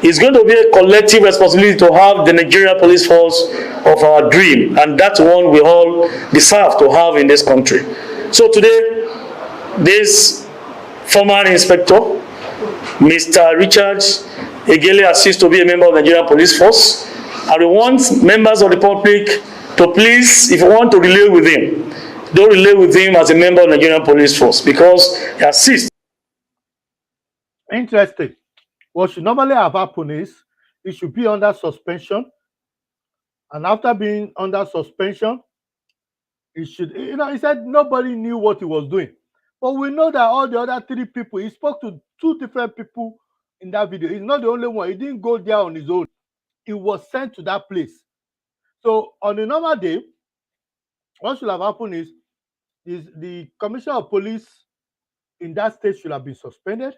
It's going to be a collective responsibility to have the Nigerian Police Force of our dream, and that's one we all deserve to have in this country. So today, this former inspector, Mr. Richard Egele, has ceased to be a member of the Nigerian Police Force, and we want members of the public to please, if you want to relate with him, don't relate with him as a member of the Nigerian Police Force, because he has ceased.
Interesting. What should normally have happened is it should be under suspension, and after being under suspension, it should, he said nobody knew what he was doing. But we know that all the other 3 people, he spoke to 2 different people in that video. He's not the only one. He didn't go there on his own. He was sent to that place. So on a normal day, what should have happened is the commissioner of police in that state should have been suspended.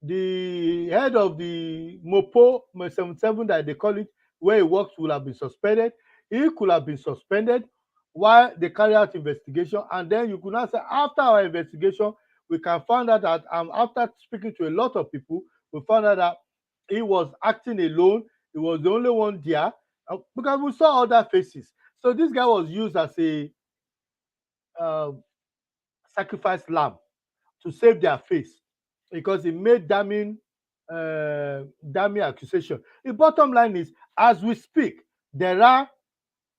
The head of the Mopo 77 that they call it, where he works, will have been suspended. He could have been suspended while they carry out investigation, and then you could not say after our investigation, we can find out that after speaking to a lot of people, we found out that he was acting alone. He was the only one there because we saw other faces. So this guy was used as a sacrifice lamb to save their face because he made damning accusation. The bottom line is, as we speak, there are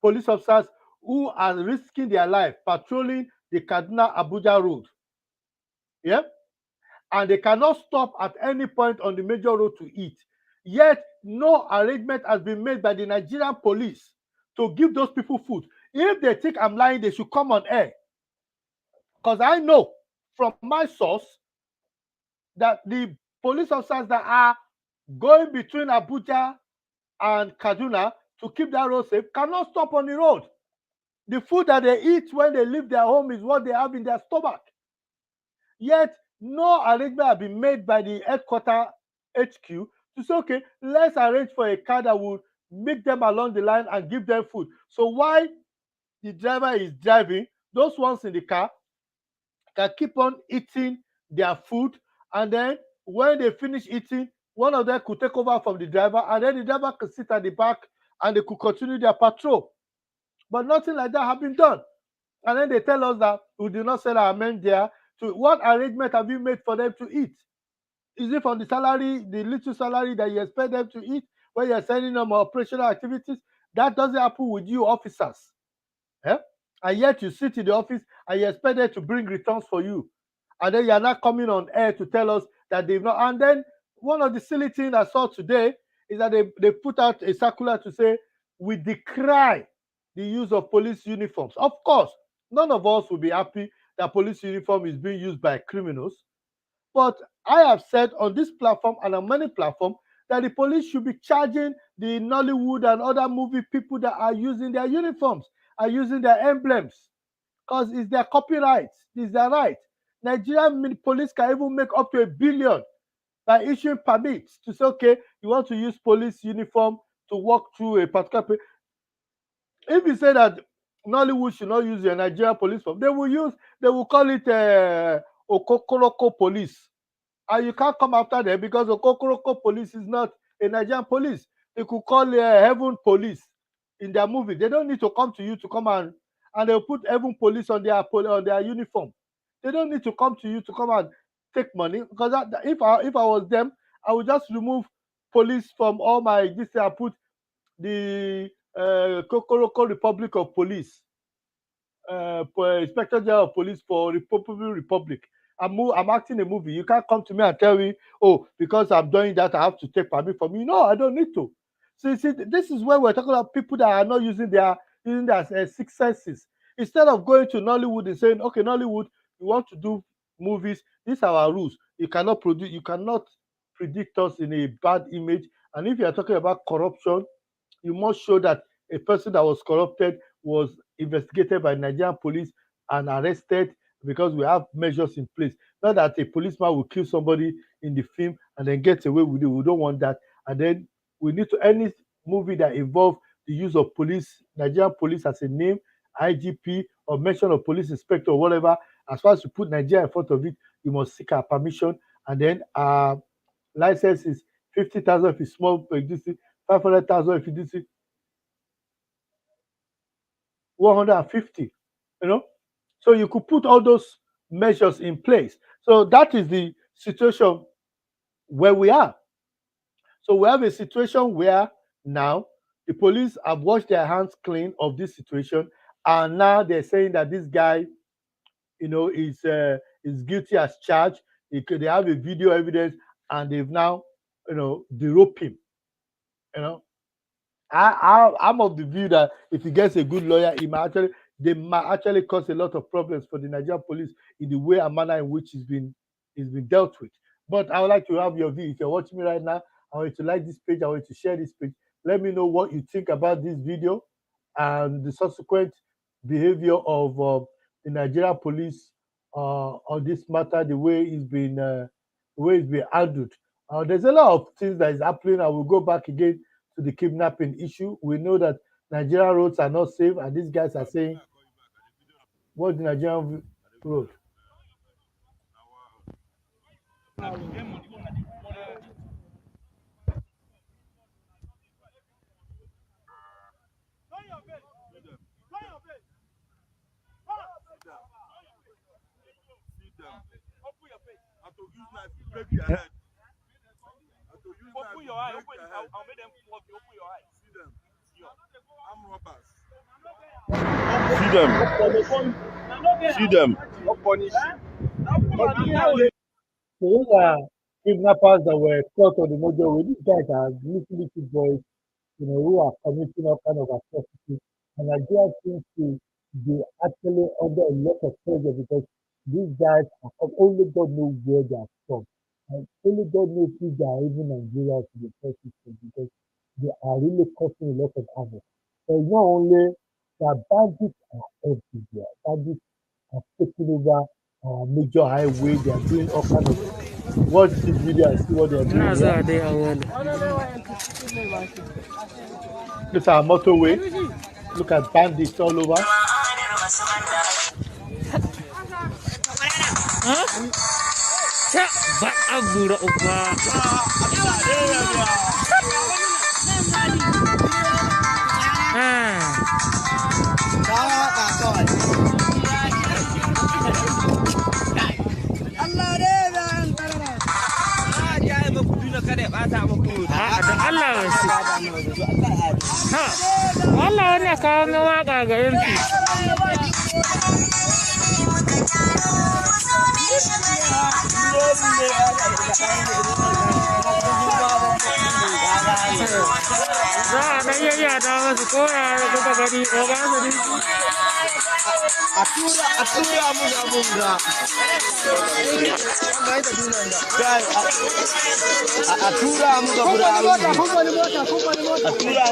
police officers who are risking their life patrolling the Kaduna-Abuja road. Yeah? And they cannot stop at any point on the major road to eat. Yet, no arrangement has been made by the Nigerian police to give those people food. If they think I'm lying, they should come on air. Because I know from my source that the police officers that are going between Abuja and Kaduna to keep that road safe cannot stop on the road. The food that they eat when they leave their home is what they have in their stomach. Yet, no arrangement has been made by the headquarters HQ to say, okay, let's arrange for a car that will meet them along the line and give them food. So while the driver is driving, those ones in the car can keep on eating their food, and then when they finish eating, one of them could take over from the driver, and then the driver could sit at the back and they could continue their patrol. But nothing like that has been done. And then they tell us that we do not send our men there. So what arrangement have you made for them to eat? Is it from the salary, the little salary that you expect them to eat when you're sending them operational activities? That doesn't happen with you officers. Eh? And yet you sit in the office and you expect them to bring returns for you. And then you're not coming on air to tell us that they've not. And then one of the silly things I saw today is that they put out a circular to say, we decry the use of police uniforms. Of course, none of us will be happy that police uniform is being used by criminals. But I have said on this platform and on many platforms that the police should be charging the Nollywood and other movie people that are using their uniforms, are using their emblems, because it's their copyright, it's their right. Nigerian police can even make up to $1 billion by issuing permits to say, okay, you want to use police uniform to walk through a particular. If you say that Nollywood should not use the Nigerian police form, they will call it Okokoroko police. And you can't come after them because Okokoroko police is not a Nigerian police. They could call Heaven police in their movie. They don't need to come to you to come and they'll put Heaven police on their uniform. They don't need to come to you to come and take money, because if I was them, I would just remove police from all my this. I put the Kokoroko Republic of Police, Inspector General of Police for Republic. I'm acting a movie. You can't come to me and tell me, oh, because I'm doing that, I have to take permit from you. No, I don't need to. So you see, this is where we're talking about people that are not using their six senses. Instead of going to Nollywood and saying, okay, Nollywood, you want to do movies, these are our rules. You cannot predict us in a bad image. And if you are talking about corruption, you must show that a person that was corrupted was investigated by Nigerian police and arrested, because we have measures in place. Not that a policeman will kill somebody in the film and then get away with it. We don't want that. And then we need to, any movie that involves the use of police, Nigerian police as a name, IGP, or mention of police inspector or whatever, as far as you put Nigeria in front of it, you must seek our permission. And then our license is 50,000 if it's small, 500,000 if it is 150, So you could put all those measures in place. So that is the situation where we are. So we have a situation where now the police have washed their hands clean of this situation, and now they're saying that this guy, is guilty as charged. They have a video evidence, and they've now, derope him. I'm of the view that if he gets a good lawyer, he might actually, they might actually cause a lot of problems for the Nigerian police in the way and manner in which it's been dealt with. But I would like to have your view. If you're watching me right now, I want you to like this page. I want you to share this page. Let me know what you think about this video and the subsequent behavior of the Nigerian police on this matter, the way it's been handled. There's a lot of things that is happening. I will go back again to the kidnapping issue. We know that Nigerian roads are not safe, and these guys are saying, "What's the Nigerian road?"
Open your eye. I'll make them flog you. Open your eye. See them. I'm robbers. See them. Not punish.
So those are kidnappers that were caught on the motorway. These guys are little boys, who are committing all kind of atrocities. And Nigeria seems to be actually under a lot of pressure because these guys only God knows where they are from. And only God knows if they are even Nigerians in the first place because they are really causing a lot of havoc. So not only the bandits are everywhere, bandits are taking over major highway, they are doing all kind of watch this video and see what they are doing here. This is our motorway. Look at bandits all over.
Allah ne kawo min waka ga yanki. Za a ɗan yayyada masu koya da kuka gani ko ba su dinki.
A tura mu da bunga. A tura mu da bunga. A tura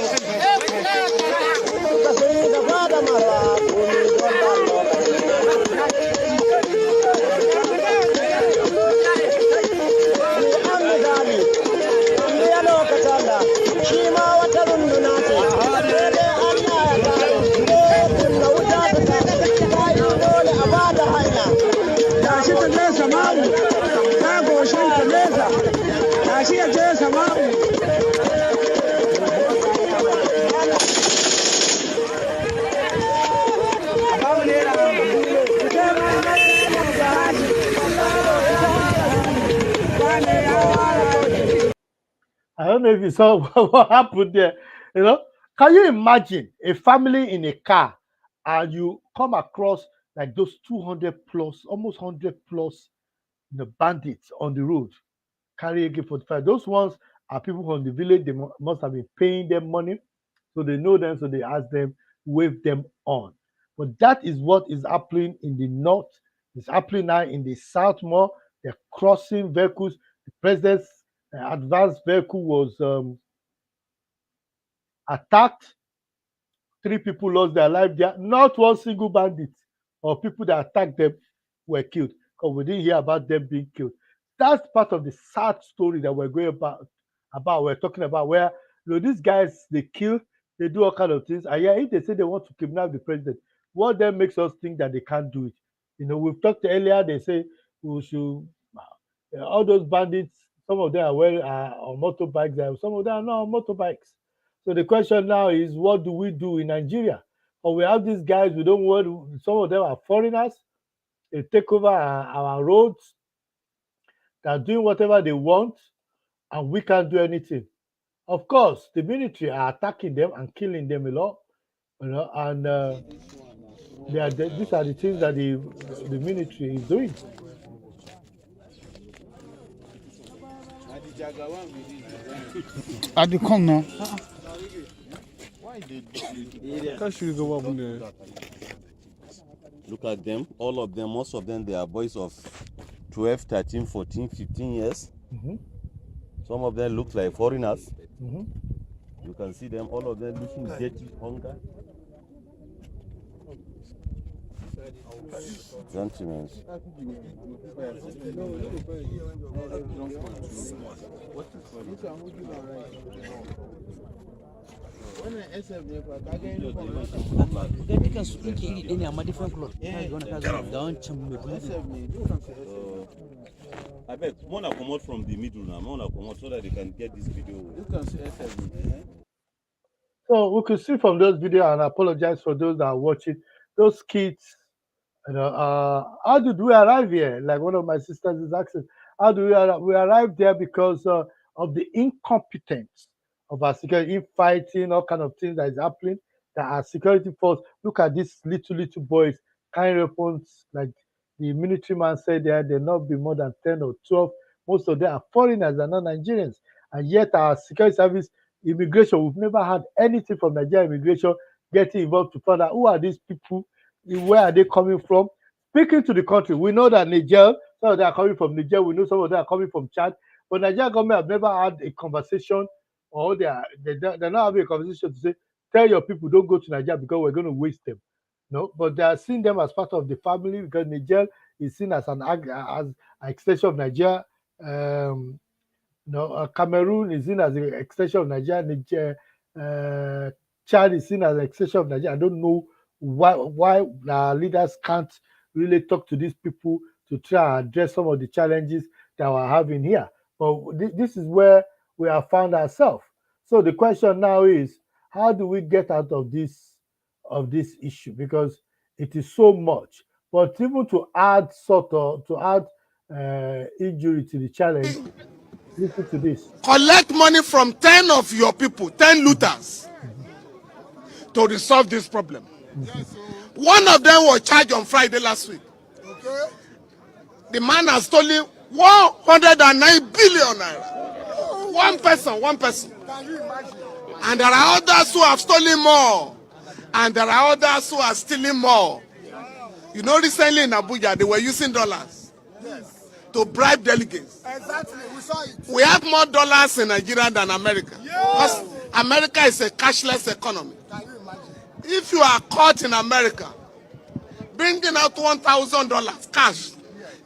I don't know if you saw what happened there. Can you imagine a family in a car and you come across like those 200 plus, almost 100 plus, bandits on the road, carry AK-45. Those ones are people from the village. They must have been paying them money, so they know them. So they ask them, wave them on. But that is what is happening in the north. It's happening now in the south more. They're crossing vehicles. The president's advanced vehicle was attacked. 3 people lost their life there. Not one single bandit or people that attacked them were killed, because we didn't hear about them being killed. That's part of the sad story that we're going about. We're talking about where these guys, they kill, they do all kind of things. And yeah, if they say they want to kidnap the president, what then makes us think that they can't do it? We've talked earlier, they say we should, all those bandits, some of them are on motorbikes, and some of them are not on motorbikes. So the question now is, what do we do in Nigeria? Or we have these guys, we don't want, some of them are foreigners, they take over our roads, they're doing whatever they want, and we can't do anything. Of course, the military are attacking them and killing them a lot, and these are the things that the military is doing.
At the corner. Why did you go up there?
Look at them, all of them, most of them, they are boys of 12, 13, 14, 15 years. Some of them look like foreigners. You can see them, all of them looking dirty, hunger. Gentlemen. I beg, wanna come out from the middle now, wanna come out so that they can get this video. You can see
So we could see from those videos, and I apologize for those that are watching, those kids, how did we arrive here? Like one of my sisters is asking, how do we arrive? We arrived there because of the incompetence of our security, fighting, all kind of things that is happening, that our security force, look at these little boys carrying weapons, like the military man said there not be more than 10 or 12. Most of them are foreigners, they're not Nigerians. And yet our security service, immigration, we've never had anything from Nigerian immigration getting involved to find out who are these people, where are they coming from. Speaking to the country, we know that Niger, some of them are coming from Niger, we know some of them are coming from Chad, but Nigerian government have never had a conversation, or they're not having a conversation to say, tell your people don't go to Nigeria because we're going to waste them. No, but they are seeing them as part of the family because Niger is seen as an extension of Nigeria. Cameroon is seen as an extension of Nigeria. Chad is seen as an extension of Nigeria. I don't know why our leaders can't really talk to these people to try and address some of the challenges that we're having here. But this is where we have found ourselves. So the question now is, how do we get out of this issue? Because it is so much. But even to add injury to the challenge, listen to this.
Collect money from 10 of your people, 10 looters, to resolve this problem. One of them was charged on Friday last week. The man has stolen 109 billion naira. One person. And there are others who have stolen more. And there are others who are stealing more. You know, recently in Abuja, they were using dollars to bribe delegates.
Exactly, we saw it.
We have more dollars in Nigeria than America. Because America is a cashless economy.
Can you imagine?
If you are caught in America bringing out $1,000 cash,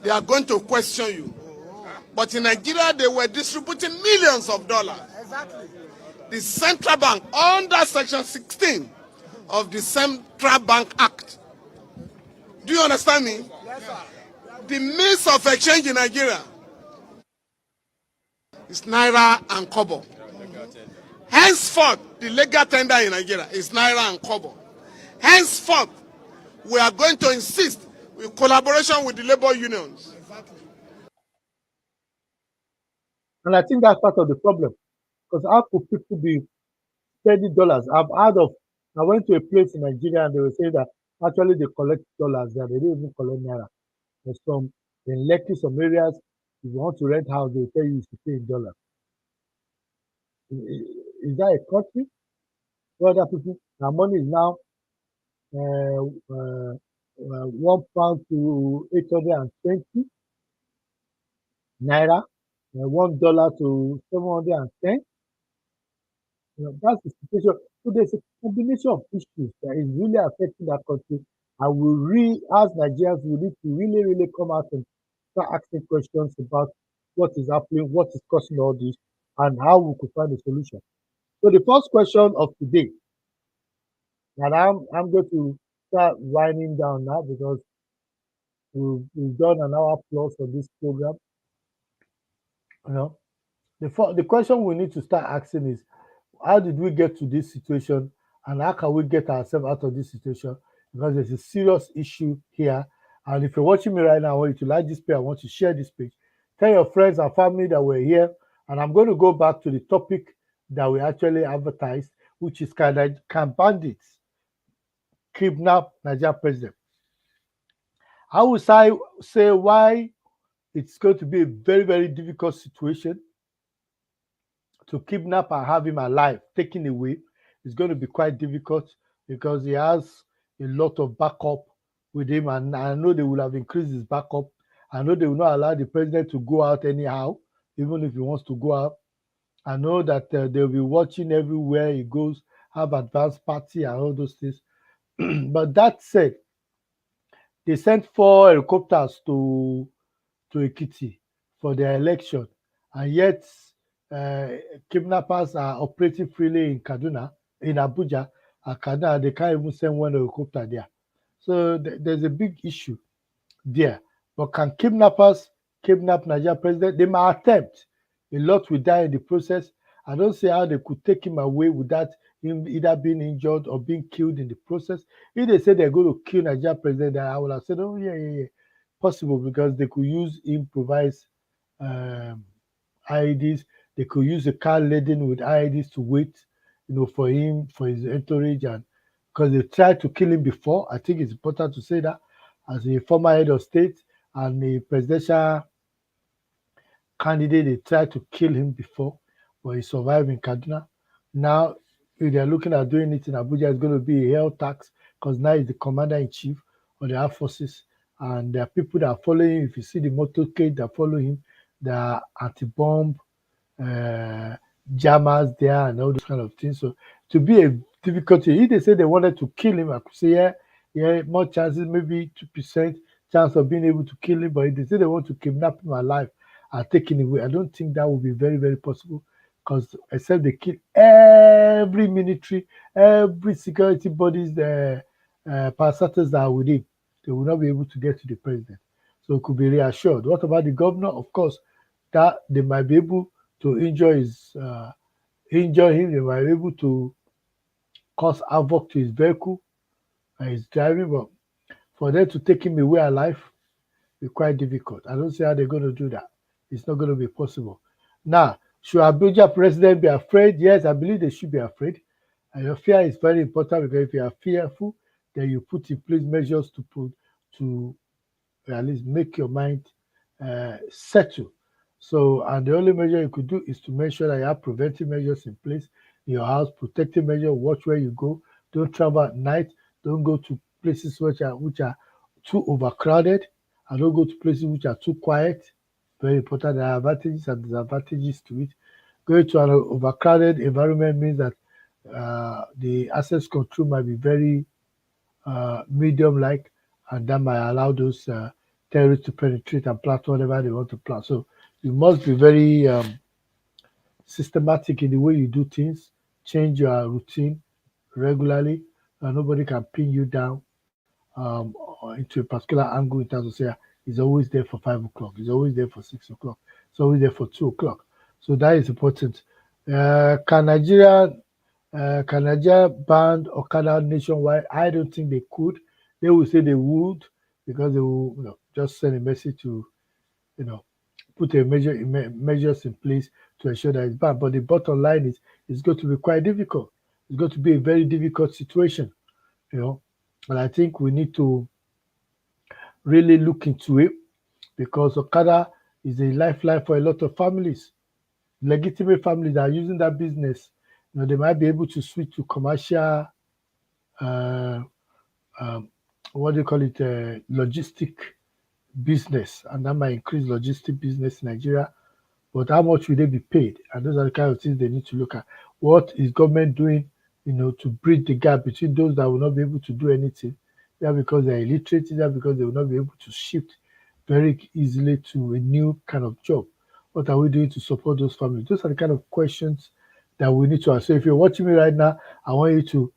they are going to question you. But in Nigeria, they were distributing millions of dollars.
Exactly.
The central bank, under Section 16 of the Central Bank Act. Do you understand me?
Yes, sir.
The means of exchange in Nigeria is Naira and Kobo. Henceforth, the legal tender in Nigeria is Naira and Kobo. Henceforth, we are going to insist with collaboration with the labor unions.
And I think that's part of the problem. Because how could people be spending dollars? I went to a place in Nigeria and they were saying that actually they collect dollars there. They don't even collect Naira. There's in Lekki, some areas, if you want to rent house, they tell you to pay in dollars. Is that a country where other people, our money is now £1 to 820 Naira, $1 to 710. That's the situation. So there's a combination of issues that is really affecting that country. And as Nigerians, we need to really come out and start asking questions about what is happening, what is causing all this, and how we could find a solution. So the first question of today, and I'm going to start winding down now because we've done an hour plus for this program. The question we need to start asking is, how did we get to this situation, and how can we get ourselves out of this situation? Because there's a serious issue here. And if you're watching me right now, I want you to like this page, I want you to share this page. Tell your friends and family that we're here. And I'm going to go back to the topic that we actually advertised, which is can bandits kidnap Nigerian president? I would say why it's going to be a very, very difficult situation to kidnap and have him alive, taken away. It's going to be quite difficult because he has a lot of backup with him, and I know they will have increased his backup. I know they will not allow the president to go out anyhow, even if he wants to go out. I know that they'll be watching everywhere he goes, have advanced party and all those things. But that said, they sent 4 helicopters to Ekiti for their election, and yet uh, kidnappers are operating freely in Kaduna, in Abuja, and Kaduna. They can't even send 1 helicopter there. So there's a big issue there. But can kidnappers kidnap Nigeria president? They might attempt. A lot will die in the process. I don't see how they could take him away without him either being injured or being killed in the process. If they say they're going to kill Nigeria president, then I would have said, oh, yeah. Possible, because they could use improvised IEDs. They could use a car laden with IEDs to wait, for him, for his entourage, and because they tried to kill him before. I think it's important to say that as a former head of state and a presidential candidate, they tried to kill him before, but he survived in Kaduna. Now, if they're looking at doing it in Abuja, it's going to be a hell tax, because now he's the commander-in-chief of the armed forces, and there are people that are following him. If you see the motorcade that follow him, there are anti-bomb jammers there and all those kind of things. So to be a difficulty, if they say they wanted to kill him, I could say, yeah, more chances, maybe 2% chance of being able to kill him. But if they say they want to kidnap him alive and take him away, I don't think that would be very, very possible, because except they kill every military, every security bodies, parastatals that are with him, they will not be able to get to the president. So it could be reassured. What about the governor? Of course, that they might be able to injure him. They might be able to cause havoc to his vehicle and his driving, but for them to take him away alive be quite difficult. I don't see how they're going to do that. It's not going to be possible. Now, should Abuja president be afraid? Yes, I believe they should be afraid. And your fear is very important, because if you are fearful, then you put in place measures to at least make your mind settle. So, and the only measure you could do is to make sure that you have preventive measures in place in your house, protective measures, watch where you go, don't travel at night, don't go to places which are too overcrowded, and don't go to places which are too quiet. Very important. There are advantages and disadvantages to it. Going to an overcrowded environment means that the access control might be very medium-like, and that might allow those terrorists to penetrate and plant whatever they want to plant. So you must be very systematic in the way you do things. Change your routine regularly, and nobody can pin you down into a particular angle in terms of say he's always there for 5 o'clock, he's always there for 6 o'clock, he's always there for 2 o'clock. So that is important. Can Nigeria ban Okada nationwide? I don't think they could. They will say they would, because they will just send a message to put measures in place to ensure that it's banned. But the bottom line is it's going to be quite difficult. It's going to be a very difficult situation, And I think we need to really look into it, because Okada is a lifeline for a lot of families, legitimate families that are using that business. They might be able to switch to commercial, what do you call it, logistic business, and that might increase logistic business in Nigeria. But how much will they be paid? And those are the kind of things they need to look at. What is government doing, to bridge the gap between those that will not be able to do anything, either because they're illiterate, either because they will not be able to shift very easily to a new kind of job. What are we doing to support those families? Those are the kind of questions that we need to ask. So if you're watching me right now, I want you to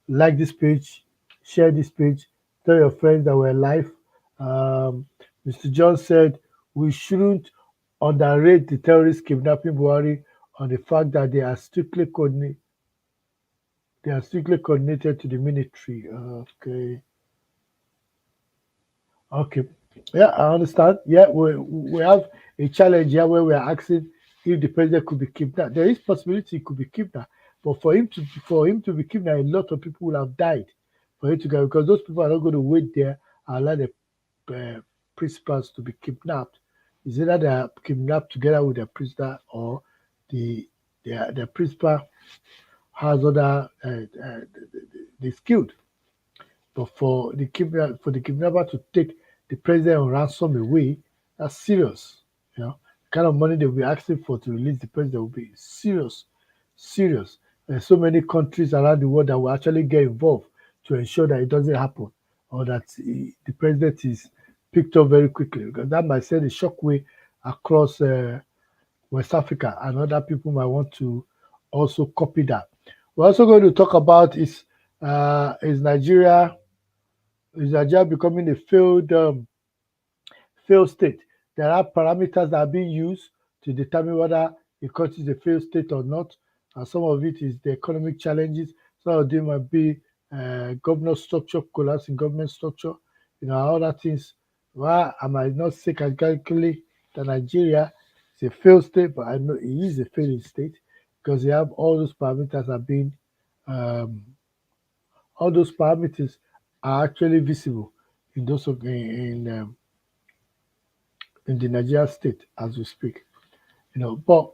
like this page, share this page, tell your friends that we're live. Mr. John said we shouldn't underrate the terrorists kidnapping Buhari on the fact that they are strictly coordinated. They are strictly coordinated to the military. Okay. Yeah, I understand. Yeah, we have a challenge here where we are asking if the president could be kidnapped. There is possibility he could be kidnapped, but for him to be kidnapped, a lot of people will have died for him to go, because those people are not going to wait there and allow the principals to be kidnapped. Is either they are kidnapped together with their prisoner, or the principal has other they killed. But for the kidnapper to take the president on ransom away, that's serious. You know, the kind of money they'll be asking for to release the president will be serious, serious. There's so many countries around the world that will actually get involved to ensure that it doesn't happen or that the president is picked up very quickly, because that might send a shockwave across West Africa, and other people might want to also copy that. We're also going to talk about is Nigeria becoming a failed state? There are parameters that are being used to determine whether a country is a failed state or not, and some of it is the economic challenges. Some of them might be government structure, collapse in government structure, other things. Well, I might not say categorically that Nigeria is a failed state, but I know it is a failing state because they have all those parameters are being, all those parameters are actually visible in those in the Nigeria state as we speak. But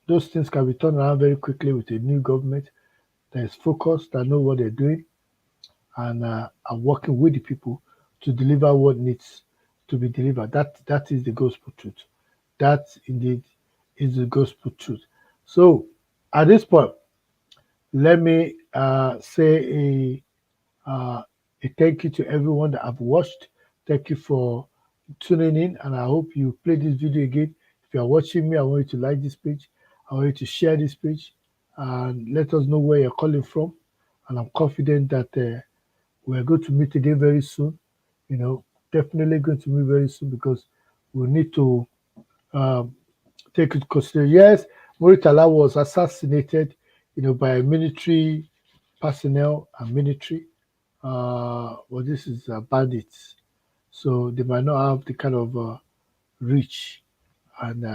those things can be turned around very quickly with a new government that is focused, that know what they're doing, and are working with the people to deliver what needs to be delivered. That is the gospel truth. That indeed is the gospel truth. So at this point, let me say a thank you to everyone that have watched. Thank you for tuning in, and I hope you play this video again. If you are watching me, I want you to like this page. I want you to share this page and let us know where you're calling from. And I'm confident that we're going to meet again very soon. Definitely going to meet very soon because we need to take it consideration. Yes, Muritala was assassinated, by a military personnel and military. Well, this is bandits, so they might not have the kind of reach. And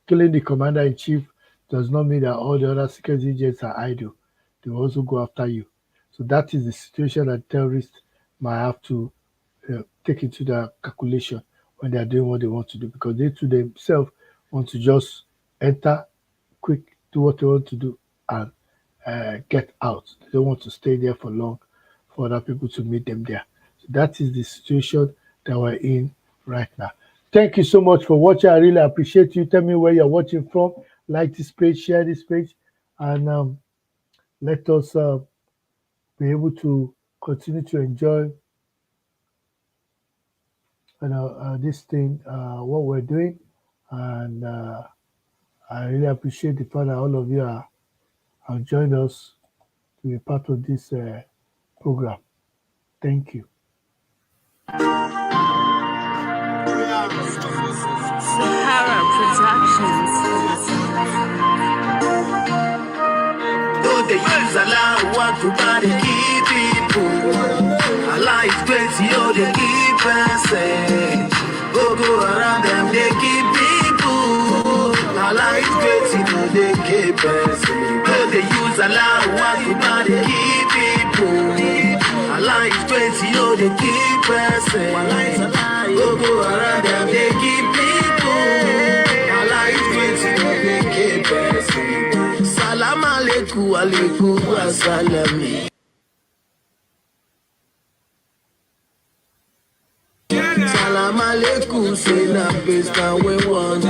killing the commander-in-chief does not mean that all the other security agents are idle. They will also go after you. So that is the situation that terrorists might have to take into the calculation when they are doing what they want to do, because they to themselves want to just enter quick, do what they want to do, and get out. They don't want to stay there for long for other people to meet them there. So that is the situation that we're in right now. Thank you so much for watching. I really appreciate you. Tell me where you're watching from. Like this page, share this page, and let us be able to continue to enjoy this thing, what we're doing. And I really appreciate the fact that all of you have joined us to be part of this program. Thank you.
Sahara Productions.
Though they use Allah, want to buy the key people. Allah is great, they keep person. Go around them, they keep people. Allah is great, they keep person. Though they use Allah, want to buy the key people. Allah is great, they keep person. Go around them, they keep people. Allah is great, they keep person. Salam alaikum, alaikum wassalam. Salam alaikum, say na peace that we want.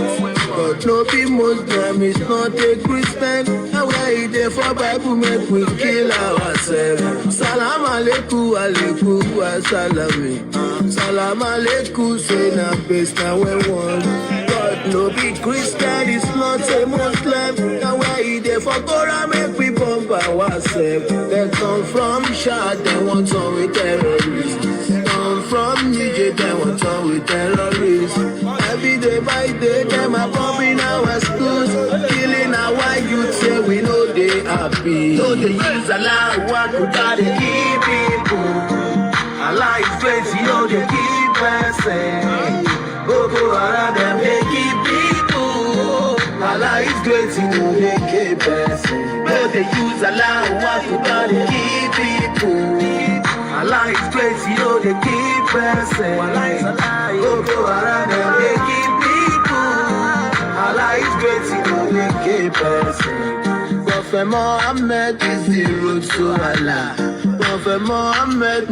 But no be Muslim, is not a Christian. And we're there for Bible, make we kill ourselves. Salam alaikum, alaikum wassalam. Salam alaikum, say na peace that we want. But no be Christian, is not a Muslim. And we're there for Quran, make we bomb ourselves. They come from Shad, they want some with terrorists. From Niger, they want on with terrorists. Every day by day, them are bombing our schools, killing our youth. Say we know they happy. So they use Allah, what to buy the key people. Allah is crazy, they keep person. Go around them, they keep people. Allah is crazy, they keep person. So they use Allah, what to buy the key people. Allah is crazy, they keep person. Go around them, they keep people. Allah is crazy, they keep person. Prophet Muhammad is the road to Allah. Prophet Muhammad.